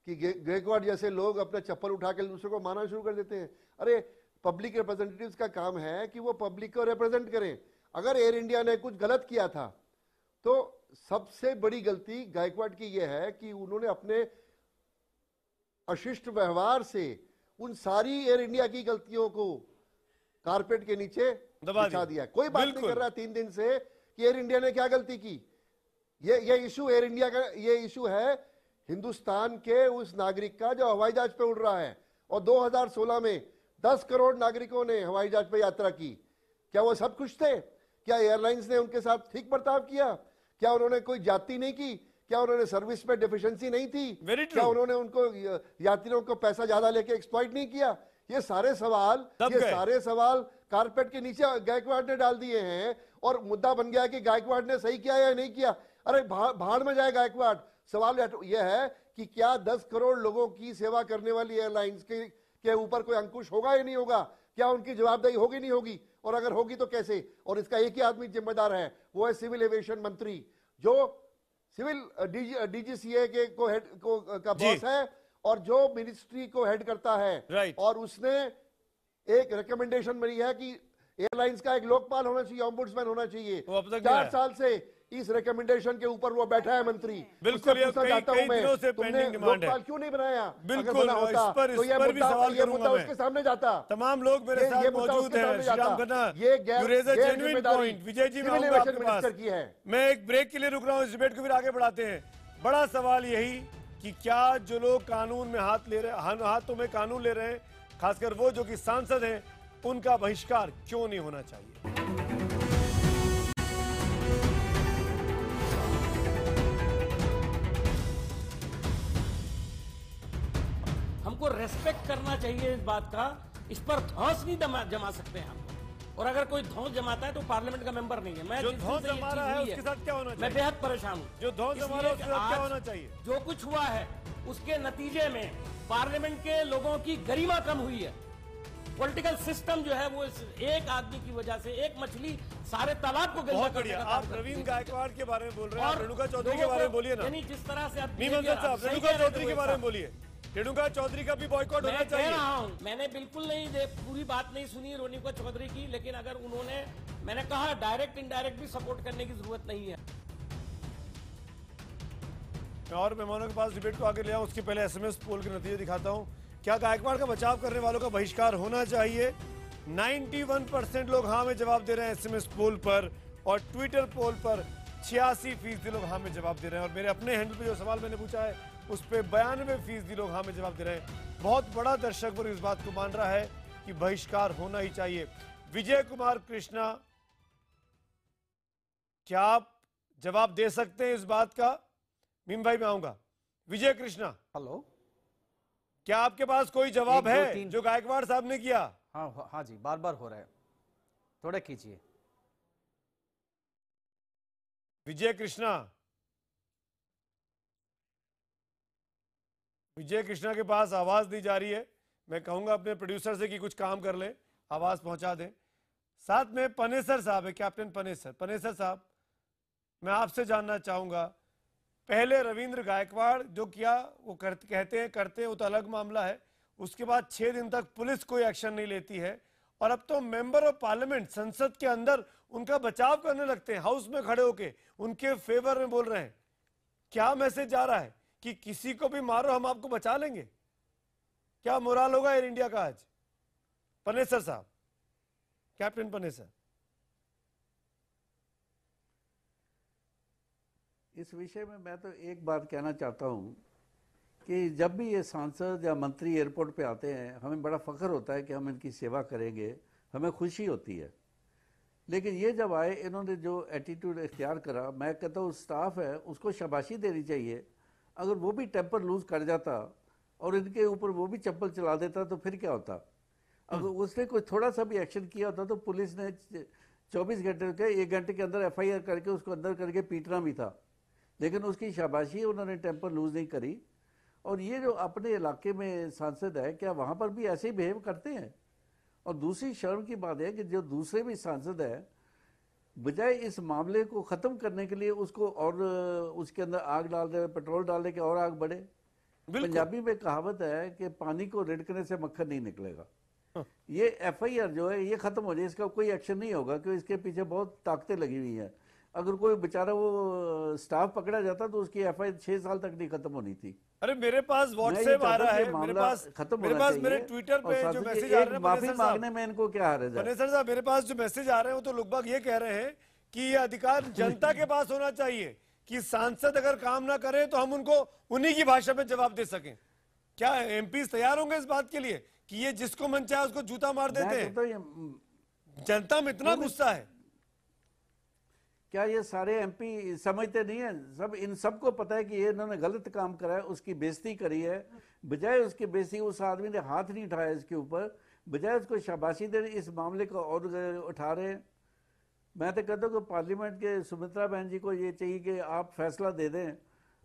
कि गायकवाड़ जैसे लोग अपना चप्पल उठा के दूसरों को मारना शुरू कर देते हैं। अरे, पब्लिक रिप्रेजेंटेटिव्स का काम है कि वो पब्लिक को रिप्रेजेंट करें। अगर एयर इंडिया ने कुछ गलत किया था तो सबसे बड़ी गलती गायकवाड़ की यह है कि उन्होंने अपने अशिष्ट व्यवहार से उन सारी एयर इंडिया की गलतियों को कारपेट के नीचे बिछा दिया। कोई बात नहीं कर रहा 3 दिन से कि एयर इंडिया ने क्या गलती की। ये इशू एयर इंडिया का, ये इशू है हिंदुस्तान के उस नागरिक का जो हवाई जहाज पे उड़ रहा है। और 2016 में 10 करोड़ नागरिकों ने हवाई जहाज पे यात्रा की। क्या वो सब खुश थे? क्या एयरलाइंस ने उनके साथ ठीक बर्ताव किया? क्या उन्होंने कोई जाति नहीं की? क्या उन्होंने सर्विस में डेफिशिएंसी नहीं थी? क्या उन्होंने उनको यात्रियों को पैसा ज्यादा लेके एक्सप्लॉइट नहीं किया? ये सारे सवाल कारपेट के नीचे गायकवाड़ ने डाल दिए हैं और मुद्दा बन गया कि गायकवाड़ ने सही किया या नहीं किया। अरे भाड़ में जाए गायकवाड़। सवाल यह है कि क्या 10 करोड़ लोगों की सेवा करने वाली एयरलाइंस के ऊपर कोई अंकुश होगा या नहीं होगा? क्या उनकी जवाबदेही होगी नहीं होगी? और अगर होगी तो कैसे? और इसका एक ही आदमी जिम्मेदार है, वो है सिविल एविएशन मंत्री, जो सिविल डीजीसीए का बॉस है और जो मिनिस्ट्री को हेड करता है। और उसने एक रिकमेंडेशन बनी है कि एयरलाइंस का एक लोकपाल होना चाहिए, ओम्बुड्समैन होना चाहिए। 4 साल से इस रिकमेंडेशन के ऊपर वो बैठा है मंत्री। बिल्कुल, मैं तुमने लोकपाल क्यों नहीं बनाया? बिल्कुल, इस पर भी सवाल करूंगा मैं। उसके सामने जाता। तमाम लोग मेरे साथ मौजूद हैं। Shriram Khanna, you raise a genuine point। Vijay ji, मैं आऊंगा आपके पास। मैं एक ब्रेक के लिए रुक रहा हूँ, इस डिबेट को फिर आगे बढ़ाते हैं। बड़ा सवाल यही कि क्या जो लोग कानून में हाथों में कानून ले रहे हैं, खासकर वो जो कि सांसद हैं, उनका बहिष्कार क्यों नहीं होना चाहिए? हमको रेस्पेक्ट करना चाहिए इस बात का। इस पर धौंस नहीं जमा सकते हैं हम। और अगर कोई धौंस जमाता है तो पार्लियामेंट का मेंबर नहीं है। मैं जो धौंस जमा रहा है उसके साथ क्या होना चाहिए? मैं बेहद परेशान हूँ। जो धौंस जमा रहा है उसके साथ क्या होना चाहिए? जो कुछ हुआ है उसके नतीजे में पार्लियामेंट के लोगों की गरिमा कम हुई है। पॉलिटिकल सिस्टम जो है वो एक आदमी की वजह से, एक मछली सारे तालाब को गंदा कर देगा। आप रविंद्र गायकवाड़ के बारे में बोल रहे हैं, रेणुका चौधरी के बारे में बोलिए ना। यानी जिस तरह से रेणुका चौधरी के बारे में बोलिए। रेणुका चौधरी का भी बॉयकॉट होना चाहिए। मैंने बिल्कुल नहीं पूरी बात नहीं सुनी रेणुका चौधरी की, लेकिन अगर उन्होंने, मैंने कहा डायरेक्ट इनडायरेक्ट भी सपोर्ट करने की जरूरत नहीं है। मैं और मेहमानों के पास डिबेट को आगे ले आऊं, उसके पहले एसएमएस पोल के नतीजे दिखाता हूं। क्या गायकवाड़ का बचाव करने वालों का बहिष्कार होना चाहिए? 91% लोग हाँ में जवाब दे रहे हैं एसएमएस पोल पर, और ट्विटर पोल पर 86% लोग हाँ में जवाब दे रहे हैं। और मेरे अपने हैंडल पे जो सवाल मैंने पूछा है उस पर 92% लोग हाँ में जवाब दे रहे हैं। बहुत बड़ा दर्शक वर्ग इस बात को मान रहा है कि बहिष्कार होना ही चाहिए। विजय कुमार कृष्णा, क्या आप जवाब दे सकते हैं इस बात का? मीम भाई, मैं आऊंगा। विजय कृष्णा, हेलो, क्या आपके पास कोई जवाब है जो गायकवाड़ साहब ने किया? हाँ जी, बार बार हो रहा है, थोड़ा कीजिए। विजय कृष्णा, विजय कृष्णा के पास आवाज दी जा रही है। मैं कहूंगा अपने प्रोड्यूसर से कि कुछ काम कर ले, आवाज पहुंचा दें। साथ में पनेसर साहब है, कैप्टन पनेसर। पनेसर साहब, मैं आपसे जानना चाहूंगा पहले रविंद्र गायकवाड़ जो किया वो कहते हैं वो तो अलग मामला है। उसके बाद 6 दिन तक पुलिस कोई एक्शन नहीं लेती है और अब तो मेंबर ऑफ पार्लियामेंट संसद के अंदर उनका बचाव करने लगते हैं, हाउस में खड़े होके उनके फेवर में बोल रहे हैं। क्या मैसेज जा रहा है कि किसी को भी मारो हम आपको बचा लेंगे? क्या मोराल होगा एयर इंडिया का आज? पनेसर साहब, कैप्टन पनेसर। इस विषय में मैं तो एक बात कहना चाहता हूं कि जब भी ये सांसद या मंत्री एयरपोर्ट पे आते हैं हमें बड़ा फख्र होता है कि हम इनकी सेवा करेंगे, हमें खुशी होती है। लेकिन ये जब आए इन्होंने जो एटीट्यूड इख्तियार करा, मैं कहता हूँ स्टाफ है उसको शाबाशी देनी चाहिए। अगर वो भी टेम्पर लूज कर जाता और इनके ऊपर वो भी चप्पल चला देता तो फिर क्या होता? अगर उसने कोई थोड़ा सा भी एक्शन किया होता तो पुलिस ने 24 घंटे के 1 घंटे के अंदर FIR करके उसको अंदर करके पीटना भी था। लेकिन उसकी शाबाशी उन्होंने टेम्पर लूज नहीं करी। और ये जो अपने इलाके में सांसद है, क्या वहाँ पर भी ऐसे ही बिहेव करते हैं? और दूसरी शर्म की बात है कि जो दूसरे भी सांसद है, बजाय इस मामले को ख़त्म करने के लिए उसको और उसके अंदर आग डाल दे, पेट्रोल डालने के और आग बढ़े। पंजाबी में कहावत है कि पानी को रिड़कने से मक्खन नहीं निकलेगा। ये FIR जो है ये ख़त्म हो जाए, इसका कोई एक्शन नहीं होगा क्योंकि इसके पीछे बहुत ताकतें लगी हुई हैं। अगर कोई बेचारा वो स्टाफ पकड़ा जाता तो उसकी FIR 6 साल तक नहीं खत्म होनी थी। अरे मेरे पास व्हाट्सएप आ रहा है, मेरे पास मेरे ट्विटर पे जो मैसेज आ रहे हैं, माफी मांगने में इनको क्या हर्ज है? पनेसर साहब, मेरे पास जो मैसेज आ रहे हैं वो तो लोग ये कह रहे हैं कि ये अधिकार जनता के पास होना चाहिए कि सांसद अगर काम ना करे तो हम उनको उन्हीं की भाषा में जवाब दे सकें। क्या MPs तैयार होंगे इस बात के लिए कि ये जिसको मन चाहे उसको जूता मार देते हैं? जनता में इतना गुस्सा है। क्या ये सारे MP समझते नहीं है? सब इन सबको पता है कि ये इन्होंने गलत काम करा है, उसकी बेइज्जती करी है। बजाय उसकी बेइज्जती, उस आदमी ने हाथ नहीं उठाया इसके ऊपर, बजाय उसको शाबाशी दे इस मामले को और उठा रहे हैं। मैं तो कहता हूँ कि पार्लियामेंट के सुमित्रा बहन जी को ये चाहिए कि आप फैसला दे दें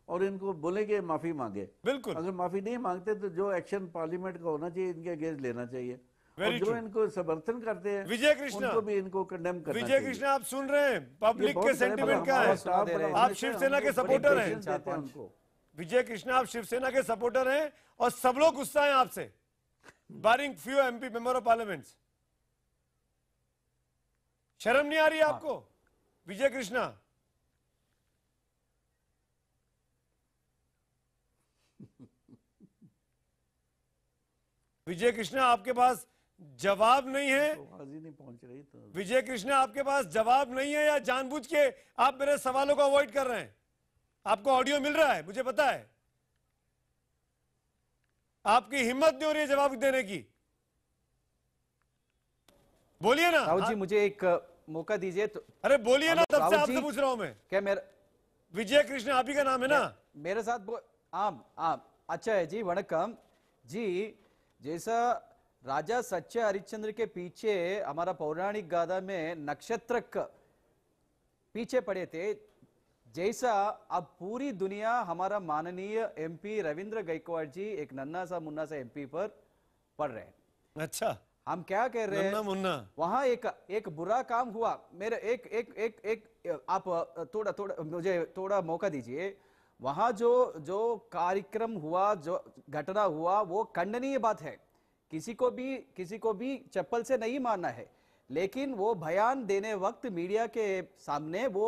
और इनको बोले कि माफ़ी मांगे। बिल्कुल, अगर माफ़ी नहीं मांगते तो जो एक्शन पार्लियामेंट का होना चाहिए इनके अगेंस्ट लेना चाहिए। और जो इनको समर्थन करते हैं विजय कृष्णा, उनको भी इनको कंडेम करना विजय कृष्णा, आप सुन रहे हैं पब्लिक के सेंटिमेंट क्या है? आप शिवसेना के सपोर्टर हैं। विजय कृष्णा, आप शिवसेना के सपोर्टर हैं और सब लोग गुस्सा हैं आपसे, barring few MP member of parliament. शर्म नहीं आ रही आपको विजय कृष्णा? विजय कृष्णा, आपके पास जवाब नहीं है? नहीं पहुंच रही तो विजय कृष्णा, आपके पास जवाब नहीं है या जानबूझ के आप मेरे सवालों को अवॉइड कर रहे हैं? आपको ऑडियो मिल रहा है, मुझे पता है। आपकी हिम्मत नहीं हो रही है जवाब देने की। बोलिए ना राहुल जी, मुझे एक मौका दीजिए तो। अरे बोलिए ना, तब से आपसे पूछ रहा हूं मैं। क्या मेरा विजय कृष्णा आप ही का नाम है ना? मेरे साथ अच्छा है जी, वणक्कम जी। जैसा राजा सच्चे हरिश्चंद्र के पीछे हमारा पौराणिक गाथा में नक्षत्रक पीछे पड़े थे, जैसा अब पूरी दुनिया हमारा माननीय MP रविंद्र गायकवाड़ जी एक नन्ना सा मुन्ना सा MP पर पड़ रहे हैं। अच्छा, हम क्या कह रहे हैं? मुन्ना वहां एक बुरा काम हुआ। मेरे एक आप थोड़ा मुझे थोड़ा मौका दीजिए। वहां जो कार्यक्रम हुआ, जो घटना हुआ, वो खंडनीय बात है। किसी को भी चप्पल से नहीं मारना है, लेकिन वो बयान देने वक्त मीडिया के सामने वो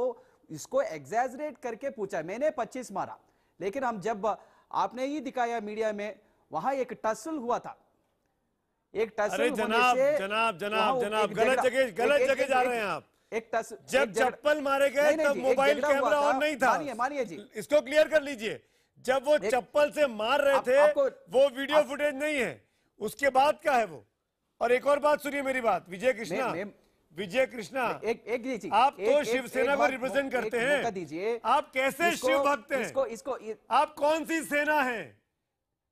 इसको एग्जैजरेट करके पूछा, मैंने 25 मारा। लेकिन हम जब आपने ही दिखाया मीडिया में, वहां एक टसल हुआ था। एक टसल अरे जनाब गलत जगह जा रहे हैं आप। जब चप्पल मारे गए तब मोबाइल कैमरा ऑन नहीं था। मानिए जी, इसको क्लियर कर लीजिए। जब वो चप्पल से मार रहे थे वो वीडियो फुटेज नहीं है, उसके बाद का है वो। और एक और बात सुनिए मेरी बात, विजय कृष्णा, आप तो शिवसेना को रिप्रेजेंट करते हैं। आप कैसे शिव भक्त हैं? आप कौन सी सेना है?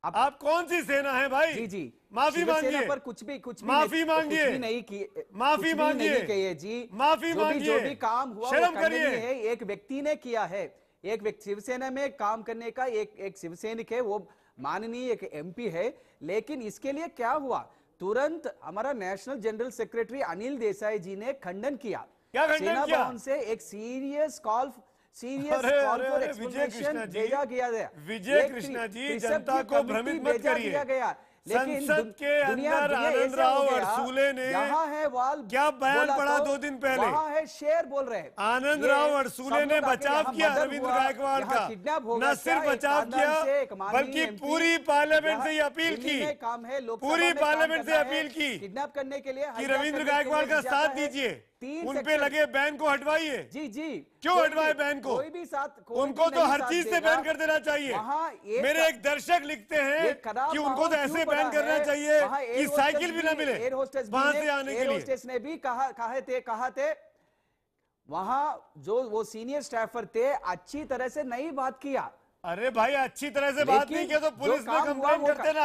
आप कौन सी सेना है भाई? जी माफी मांगिए। पर कुछ भी माफी मांगिए, नहीं किए, माफी मांगिए जी। माफी मांगिए। जो भी काम हुआ शर्म करिए। एक व्यक्ति ने किया है, एक व्यक्ति शिवसेना में काम करने का एक शिवसैनिक है, वो माननीय एक MP है। लेकिन इसके लिए क्या हुआ? तुरंत हमारा national general secretary Anil Desai ji ने खंडन किया। क्या खंडन किया? सेना भवन से एक सीरियस अरे, कॉल अरे, फॉर अरे, विजय कृष्णा एक्सप्लेनेशन जी, भेजा गया। विजय कृष्णा जी, जनता को भ्रमित मत करिए। गया लेकिन संसद के अंदर आनंद राव अड़सूले ने यहाँ है वाल क्या बयान पढ़ा 2 दिन पहले, वहाँ है शेर बोल रहे हैं। आनंद राव अड़सूले ने बचाव किया रविंद्र गायकवाड़ का, न सिर्फ बचाव किया बल्कि पूरी पार्लियामेंट से अपील की, पूरी पार्लियामेंट से अपील की किडनैप करने के लिए कि रविंद्र गायकवाड़ का साथ दीजिए, उन पे लगे बैन को हटवाइए। जी जी, क्यों हटवाए बैन को? कोई भी साथ उनको तो हर चीज से बैन कर देना चाहिए। मेरे एक दर्शक लिखते हैं कि उनको तो ऐसे बैन करना चाहिए कि साइकिल भी ना मिले वहां से आने के लिए। होस्टेस ने भी कहा थे वहां जो वो सीनियर स्टाफर थे अच्छी तरह से नहीं बात किया। अरे भाई अच्छी तरह से बात नहीं किया तो पुलिस में कंप्लेंट करते ना।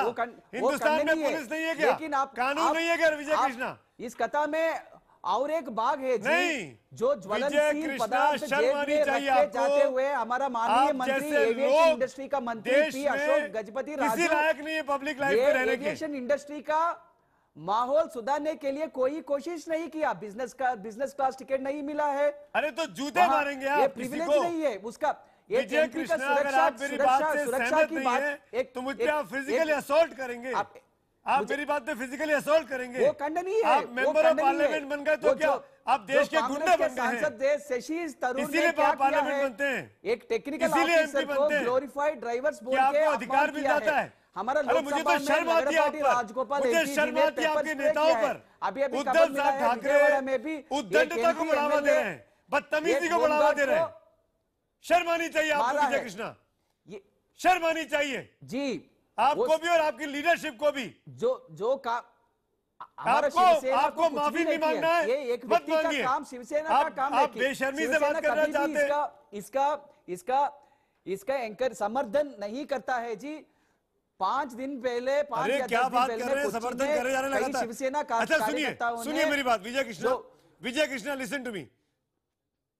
हिंदुस्तान में पुलिस नहीं है क्या? लेकिन आप कानून नहीं है क्या विजय कृष्णा? इस कथा में और एक बाग है जी, नहीं, जो ज्वलनशील पदार्थ जेब में रखे जाते हुए हमारा माननीय मंत्री एविएशन इंडस्ट्री का मंत्री पी अशोक गजपति राजू, लायक नहीं है पब्लिक लाइफ में रहने के। एविएशन इंडस्ट्री का माहौल सुधारने के लिए कोई कोशिश नहीं किया। बिजनेस क्लास टिकट नहीं मिला है। अरे तो जूते मारेंगे आप, ये प्रिविलेज नहीं है उसका। विजय कृष्णा, अगर आप मेरी बात से सहमत नहीं है तो मुझ पे आप फिजिकली असॉल्ट करेंगे। आप मेरी बात पे फिजिकली असॉल्ट करेंगे। वो खंडनीय है। आप मेंबर ऑफ पार्लियामेंट बन गए तो क्या आप देश के गुंडे बन गए हैं? इसीलिए पार्लियामेंट बनते हैं, एक टेक्निकल इसीलिए ऑफिसर एमपी को बनते हैं। ग्लोरीफाइड ड्राइवर्स बोल क्या के आपको अधिकार मिल जाता है? हमारा अरे मुझे तो शर्म आती है आप पर, मुझे शर्म आती है आपके नेताओं पर। उद्धव साहब ठाकरे उद्दंडता को बढ़ावा दे रहे हैं, बदतमीजी को बढ़ावा दे रहे हैं। शर्म आनी चाहिए आपको विजय कृष्णा, शर्म आनी चाहिए जी आपको भी और आपकी लीडरशिप को भी। जो आपको माफी नहीं मांगना है, ये एक मत व्यक्ति का मांगिए। काम शिवसेना का काम है। आप बेशर्मी से बात करना चाहते हैं। इसका एंकर समर्थन नहीं करता है जी। 5 दिन पहले 5 या 10 क्या दिन बात पहले कर रहे हैं? समर्थन करे जा रहे हैं लगातार। शिवसेना का अच्छा सुनिए मेरी बात विजय कृष्णा लिसन टू मी।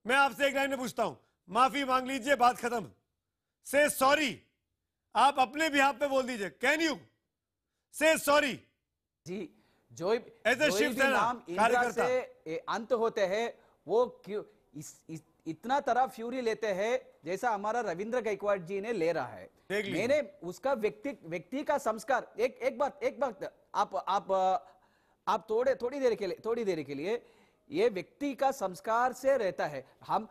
मैं आपसे एक लाइन में पूछता हूं, माफी मांग लीजिए, बात खत्म। से सॉरी, आप अपने बिहाफ पे बोल दीजिए। कैन यू से सॉरी? जी, जो शिवसेना नाम इंदिरा से अंत होते हैं वो क्यों इतना तरह फ्यूरी लेते हैं जैसा हमारा रविंद्र गायकवाड़ जी ने ले रहा है। मैंने उसका व्यक्ति का संस्कार एक बात आप थोड़ी देर के लिए ये व्यक्ति का संस्कार से रहता है। हम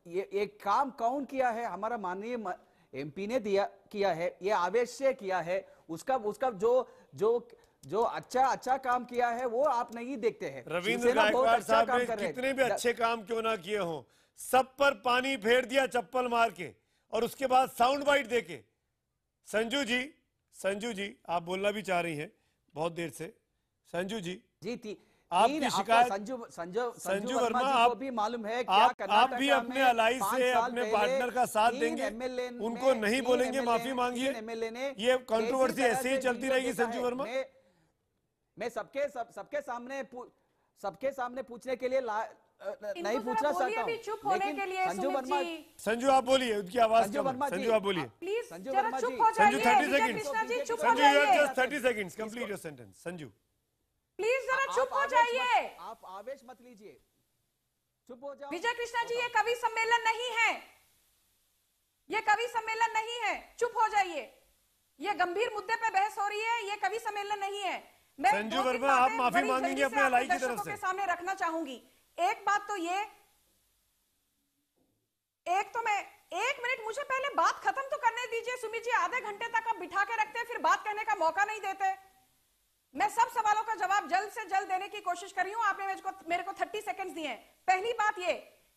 ये एक काम कौन किया है? हमारा माननीय एमपी ने किया है, ये आवेश से किया है। उसका जो अच्छा काम किया है वो आप नहीं देखते हैं। रविंद्र गायकवाड़ साहब ने कितने भी अच्छे काम क्यों ना किए हों, सब पर पानी फेर दिया चप्पल मार के और उसके बाद साउंड बाइट देके। संजू जी आप बोलना भी चाह रही हैं बहुत देर से। संजू जी आपकी शिकायत संजू वर्मा, आप भी मालूम है आप भी अपने अलाई से अपने पार्टनर का साथ देंगे, उनको नहीं बोलेंगे माफी मांगिए? ये कंट्रोवर्सी ऐसे ही चलती रहेगी संजू वर्मा? मैं सबके सामने पूछने के लिए नहीं पूछना चाहता हूँ। चुप होने के लिए संजू वर्मा, संजू आप बोलिए, उनकी आवाज कम है। संजू आप बोलिए। प्लीज संजू जरा वर्मा जी, चुप हो संजू जाइए। 30 seconds. Sanju you have just 30 seconds, complete your sentence. Sanju please जरा चुप हो जाइए। आप आवेश मत लीजिए, चुप हो जाओ। विजय कृष्णा जी, ये कवि सम्मेलन नहीं है, ये कवि सम्मेलन नहीं है, चुप हो जाइए। ये गंभीर मुद्दे पे बहस हो रही है, ये कवि सम्मेलन नहीं है। मैं संजू वर्मा आप माफी मांगेंगे अपने अलाई की तरफ से? सामने रखना चाहूंगी। एक बात तो ये, मैं 1 मिनट मुझे पहले बात खत्म तो करने दीजिए। सुमित जी आधे घंटे तक आप बिठा के रखते हैं, फिर बात करने का मौका नहीं देते। मैं सब सवालों का जवाब जल्द से जल्द देने की कोशिश कर रही हूं। आपने मेरे को 30 सेकंड्स दिए। पहली बात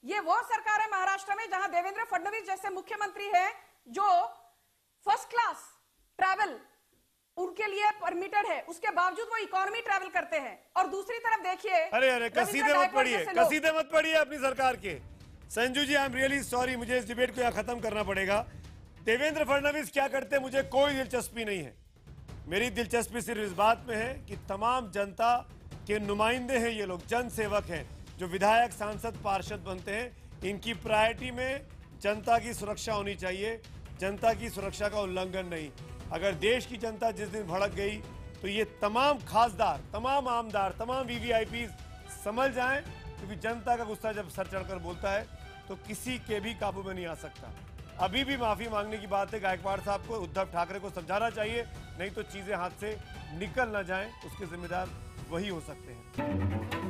ये वो सरकार है महाराष्ट्र में जहां देवेंद्र फडणवीस जैसे मुख्यमंत्री है जो फर्स्ट क्लास ट्रैवल उनके लिए परमिटेड है, उसके बावजूद वो इकोनॉमी ट्रैवल करते हैं। और दूसरी तरफ देखिए, अरे कसीदे मत पढ़िए अपनी सरकार के। Sanju ji I am really sorry, मुझे इस डिबेट को यहाँ खत्म करना पड़ेगा। देवेंद्र फडणवीस क्या करते मुझे कोई दिलचस्पी नहीं है। मेरी दिलचस्पी सिर्फ इस बात में है कि तमाम जनता के नुमाइंदे हैं ये लोग, जन सेवक हैं, जो विधायक सांसद पार्षद बनते हैं। इनकी प्रायोरिटी में जनता की सुरक्षा होनी चाहिए, जनता की सुरक्षा का उल्लंघन नहीं। अगर देश की जनता जिस दिन भड़क गई तो ये तमाम खासदार, तमाम आमदार, तमाम वीवीआईपी संभल जाएं, क्योंकि जनता का गुस्सा जब सर चढ़कर बोलता है तो किसी के भी काबू में नहीं आ सकता। अभी भी माफी मांगने की बात है गायकवाड़ साहब को, उद्धव ठाकरे को समझाना चाहिए, नहीं तो चीजें हाथ से निकल ना जाएं, उसके जिम्मेदार वही हो सकते हैं।